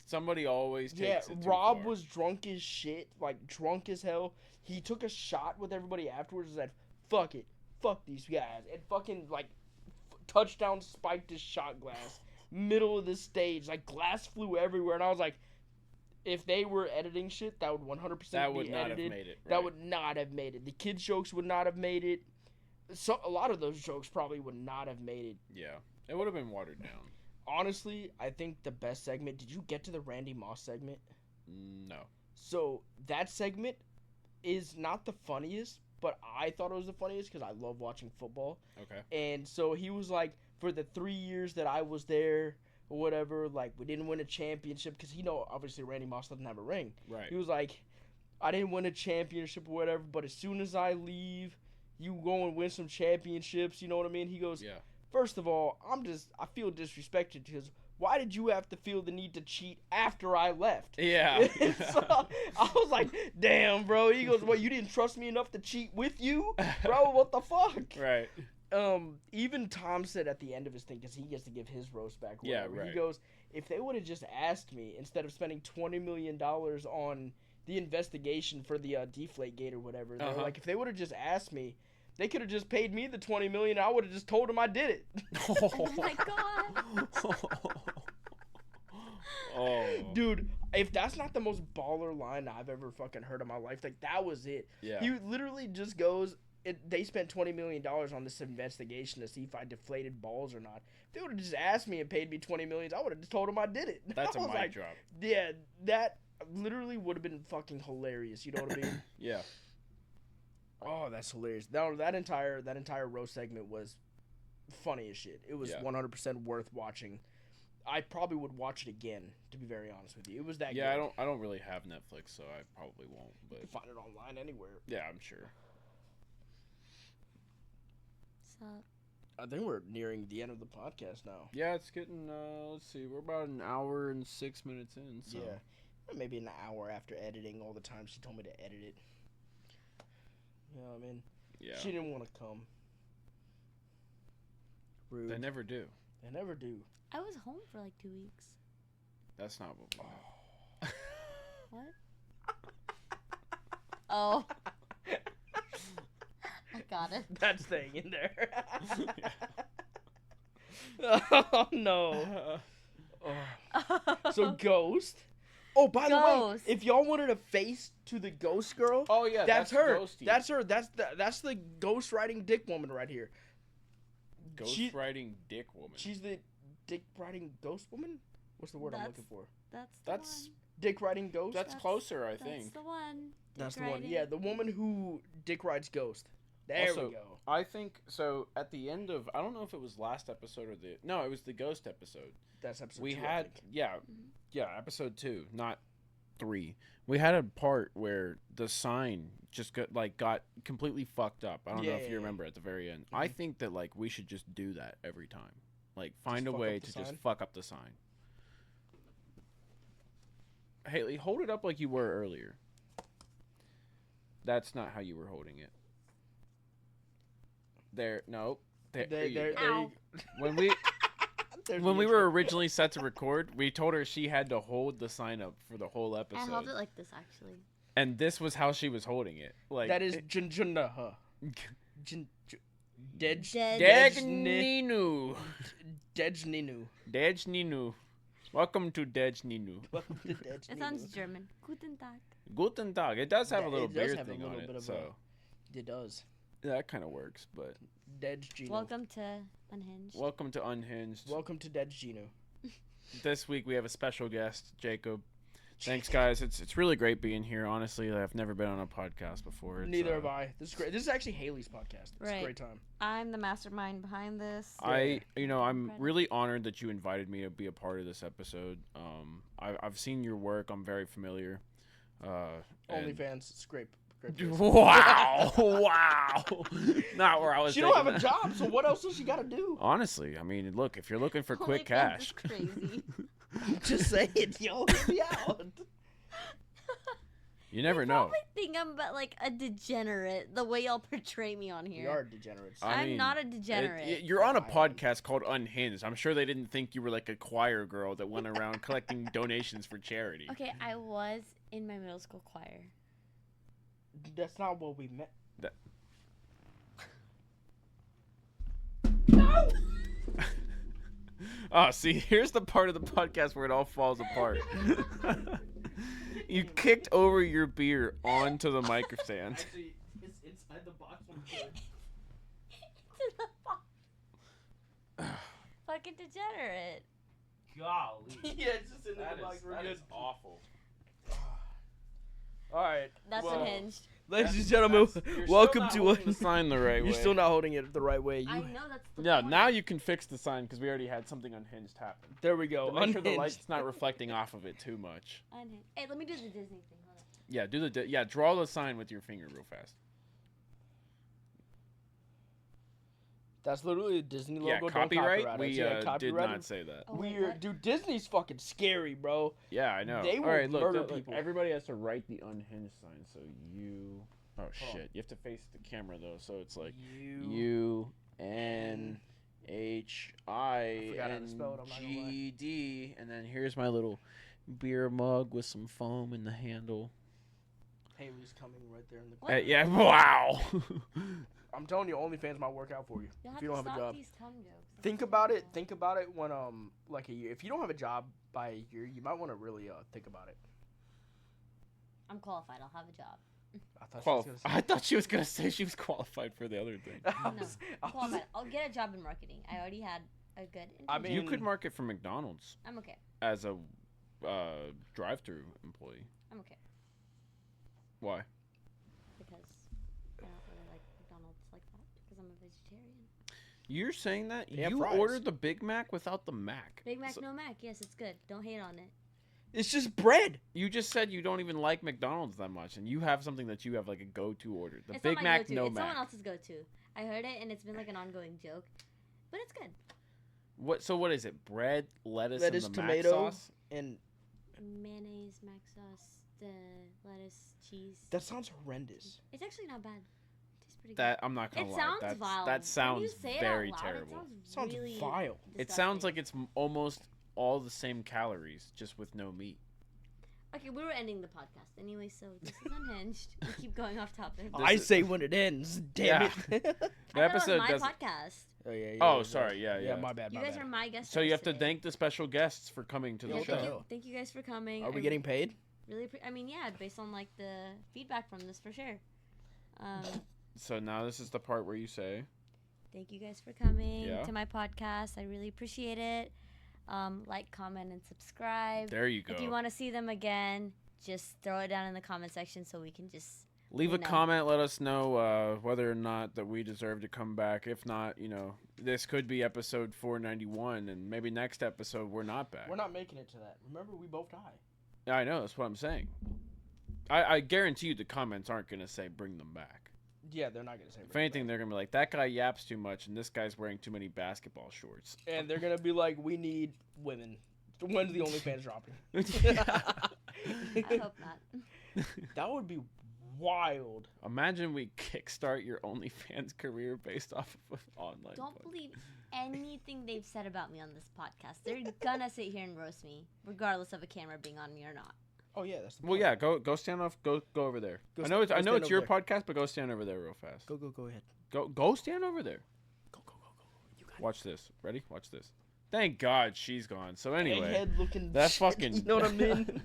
Somebody always Yeah, takes it too Rob far. was drunk as shit, like drunk as hell. He took a shot with everybody afterwards and said, "Fuck it, fuck these guys," and fucking like touchdown spiked his shot glass, middle of the stage, like glass flew everywhere, and I was like, if they were editing shit, that would 100% That be would not edited. have made it. That right. would not have made it. The kids' jokes would not have made it. So a lot of those jokes probably would not have made it. Yeah, it would have been watered down. Honestly, I think the best segment. Did you get to the Randy Moss segment? No. So that segment is not the funniest, but I thought it was the funniest because I love watching football. Okay. And so he was like, for the 3 years that I was there or whatever, like we didn't win a championship because obviously Randy Moss doesn't have a ring. Right. He was like, I didn't win a championship or whatever, but as soon as I leave, you go and win some championships. You know what I mean? He goes, Yeah. first of all, I feel disrespected because why did you have to feel the need to cheat after I left? Yeah. So I was like, damn, bro. He goes, what, you didn't trust me enough to cheat with you? Bro, what the fuck? Right. Even Tom said at the end of his thing, because he gets to give his roast back. Yeah, Whatever, right. He goes, if they would have just asked me, instead of spending $20 million on the investigation for the Deflategate or whatever, they're like, if they would have just asked me, they could have just paid me the $20 million. I would have just told them I did it. Oh my god. Oh. Dude, if that's not the most baller line I've ever fucking heard in my life, like, that was it. Yeah. He literally just goes, they spent $20 million on this investigation to see if I deflated balls or not. If they would have just asked me and paid me $20 million, I would have just told them I did it. That's a I was mic like, drop. Yeah, that literally would have been fucking hilarious. You know what I mean? Yeah. Oh, that's hilarious. That entire roast segment was funny as shit. It was 100% worth watching. I probably would watch it again, to be very honest with you. It was that good. Yeah, I don't really have Netflix, so I probably won't. But You can find it online anywhere. yeah, I'm sure. So, I think we're nearing the end of the podcast now. Yeah, it's getting. Let's see, we're about an hour and 6 minutes in. So. Yeah, maybe an hour after editing all the time she told me to edit it. You know what I mean? Yeah. She didn't want to come. Rude. They never do. They never do. I was home for like 2 weeks. That's not what we meant. What? Oh. I got it. That's staying in there. Oh, no. Oh. So, Ghost. Oh, by the way, Ghost. if y'all wanted a face to the Ghost girl, Oh yeah, that's her. Ghosty. That's her. That's the ghost riding dick woman right here. Ghost riding dick woman. She's the dick riding ghost woman? What's the word I'm looking for? That's Dick riding ghost? That's closer, I That's think. the one. That's Dick the one. riding. Yeah, the woman who dick rides ghost. There Also, we go. I think so. At the end of, I don't know if it was last episode or it was the ghost episode. That's episode We 2, I had think. episode 2, not 3. We had a part where the sign just got completely fucked up. I don't know if you remember at the very end. I think that like we should just do that every time. Like find a way to just fuck up the sign. Haley, hold it up like you were earlier. That's not how you were holding it. There, no. There you go. When we were originally set to record, we told her she had to hold the sign up for the whole episode. I held it like this, actually. And this was how she was holding it. Like That is Junjunaha. Dejninu. Dejninu. Dejninu. Welcome to Dejninu. Welcome to Dejninu. It sounds German. Guten Tag. Guten Tag. It does have a It little does beer have a thing little on bit it, of so It does. that kind of works. But Dejninu. Welcome to Unhinged. welcome to Unhinged. Welcome to Dejninu. This week we have a special guest, Jacob. Thanks, guys. It's really great being here. Honestly, I've never been on a podcast before. Neither have I. This is great. This is actually Haley's podcast. It's Right. a great time. I'm the mastermind behind this. I'm Incredible. really honored that you invited me to be a part of this episode. I've seen your work. I'm very familiar. And- OnlyFans. It's great. Great place. Wow! Wow! Not where I was. She don't have thinking a that. job, so what else does she got to do? Honestly, I mean, look, if you're looking for quick OnlyFans cash, is crazy. Just say it, yo. Help me out. you never You know. probably think I'm but like a degenerate the way y'all portray me on We here. are degenerates. I I'm mean, not a degenerate. You're on a I am. podcast called Unhinged. I'm sure they didn't think you were like a choir girl that went around collecting donations for charity. Okay, I was in my middle school choir. That's not what we meant. Oh, see, here's the part of the podcast where it all falls apart. You kicked over your beer onto the mic stand. Actually, it's inside the box. Fucking degenerate. Golly. Yeah, it's just in the box. We're good. awful. All right. That's well, Unhinged. Ladies and gentlemen, welcome to the sign the right way. You're still not holding it the right way. I know that's the Yeah, point. now you can fix the sign because we already had something unhinged happen. There we go. Make sure the Unhinged. light's not reflecting off of it too much. Unhinged. Hey, let me do the Disney thing. Hold on. Yeah, draw the sign with your finger real fast. That's literally a Disney logo. Yeah, Don't copyright. copyright We us. Yeah, did not say that. Oh, wait, Weird, what? dude. Disney's fucking scary, bro. Yeah, I know. They will All right, murder look, people. everybody has to write the unhinged sign. So you. Oh Hold on. shit! You have to face the camera though, so it's like UNHINGED, and then here's my little beer mug with some foam in the handle. Haley's coming right there in the corner. Yeah, wow. I'm telling you, OnlyFans might work out for you You'll if you don't have a stop job. these cum jokes. Think about it. Think about it when like a year. If you don't have a job by a year, you might want to really think about it. I'm qualified. I'll have a job. I thought she was gonna say. I thought she was gonna say she was qualified for the other thing. I No, was- I'm qualified. I'll get a job in marketing. I already had a good. I internship. mean- You could market for McDonald's I'm okay. as a drive-through employee. I'm okay Why? because I don't really like McDonald's like that because I'm a vegetarian. You're saying that They have you fries. ordered the Big Mac without the Mac. Big Mac, So- no Mac. Yes, it's good. Don't hate on it. It's just bread. You just said you don't even like McDonald's that much, and you have something that you have like a go-to order. The It's Big not my Mac, go-to. no It's Mac. someone else's go-to. I heard it and it's been like an ongoing joke, but it's good. What? So what is it? Bread, lettuce, Lettuce, and the tomato. Mac sauce. And Mayonnaise, mac sauce, the lettuce, cheese. that sounds horrendous. It's actually not bad. It tastes pretty That I'm not gonna good. It lie. sounds That's, vile. That When you sounds say it very out loud, terrible. It Sounds really vile. It sounds disgusting. like it's almost all the same calories, just with no meat. Okay, we were ending the podcast anyway, so this is unhinged. We keep going off topic. I is- say when it ends. Damn Yeah. it. The I thought episode it was my doesn't. podcast. Oh yeah. Oh, sorry. Yeah, Yeah, yeah. my bad. You My guys bad. are my guests. So you have to today. thank the special guests for coming to Yeah, the what show. the hell? Thank you guys for coming. Are we I getting paid? really? I mean, yeah, based on like the feedback from this for sure. So now this is the part where you say, Thank you guys for coming Yeah. to my podcast. I really appreciate it. Like, comment, and subscribe. there you go. If you want to see them again, just throw it down in the comment section so we can just. Leave a know. comment. Let us know whether or not that we deserve to come back. If not, this could be episode 491, and maybe next episode we're not back. We're not making it to that. Remember, we both die. Yeah, I know. That's what I'm saying. I guarantee you the comments aren't going to say bring them back. Yeah, they're not gonna say. If anything, they're going to be like, that guy yaps too much, and this guy's wearing too many basketball shorts. and they're gonna be like, "We need women." When's the OnlyFans dropping? I hope not. That would be wild. Imagine we kickstart your OnlyFans career based off of an online. Don't podcast. believe anything they've said about me on this podcast. They're gonna sit here and roast me, regardless of a camera being on me or not. Oh yeah, that's the Well, point. yeah, go stand off. Go over there. Go I know stand it's your over there. podcast, but go stand over there real fast. Go ahead. Go stand over there. Go. You got Watch this. Ready? Watch this. Thank God she's gone. So anyway, egghead looking. that shit, fucking. You know what I mean?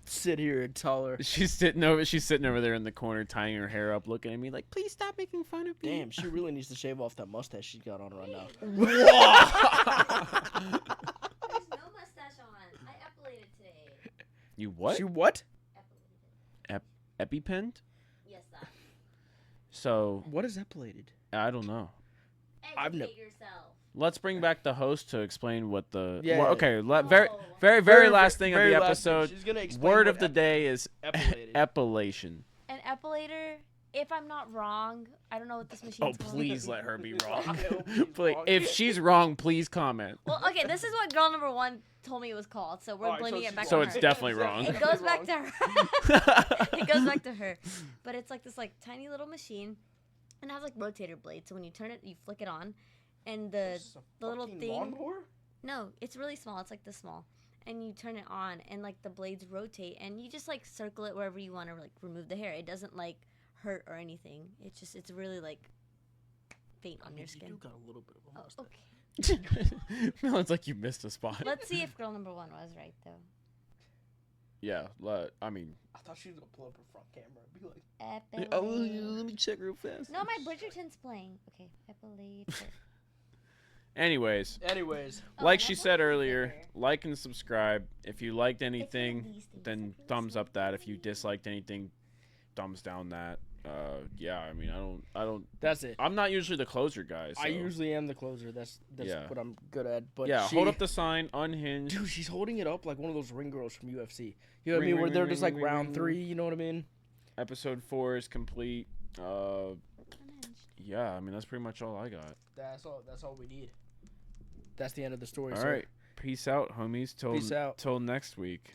Sit here and tell her. She's sitting over there in the corner, tying her hair up, looking at me like, "Please stop making fun of me." Damn, she really needs to shave off that mustache she's got on right now. There's no mustache on. I epilated today. You what? She what? Epilated. EpiPenned? Yes, that. So What is epilated? I don't know. I've Educate yourself. Let's bring back the host to explain what the. Yeah. Well, okay. Oh. Very last thing of the last thing. episode. She's gonna explain Word what of the day is epilated. epilation. An epilator. If I'm not wrong, I don't know what this machine. Oh, please let her be wrong. I hope she's Please, wrong. if she's wrong, please comment. Well, okay, this is what girl number one told me it was called, so we're Alright, blaming she's it back So on it's her. definitely wrong. It goes back to her. It goes back to her. But it's like this tiny little machine, and it has like rotator blades. So when you turn it, you flick it on, and This is a the little fucking thing. lawnmower? No, it's really small. It's like this small, and you turn it on, and like the blades rotate, and you just like circle it wherever you want to like remove the hair. It doesn't like hurt or anything. It's really like faint on your You skin. do got a little bit of a Oh, mustache. okay. No, it's like you missed a spot. Let's see if girl number one was right though. Yeah, I mean. I thought she was gonna pull up her front camera and be like, Epilator. let me check real fast. No, my Bridgerton's playing. Okay, epilator. Anyways, Oh, like and she I said want earlier, bigger. like and subscribe. If you liked It's one of anything, these things. then I feel thumbs so up that. If you good. disliked anything, thumbs down that. Yeah, I mean, I don't. That's it. I'm not usually the closer guy. So. I usually am the closer. That's Yeah. what I'm good at. But yeah, hold up the sign, unhinged. Dude, she's holding it up like one of those ring girls from UFC. You know what I Ring, mean? ring, Where they're ring, just ring, like ring, round ring. 3. You know what I mean? Episode 4 is complete. Unhinged. Yeah, I mean that's pretty much all I got. That's all we need. That's the end of the story. All sir. right, peace out, homies. Peace out. Till next week.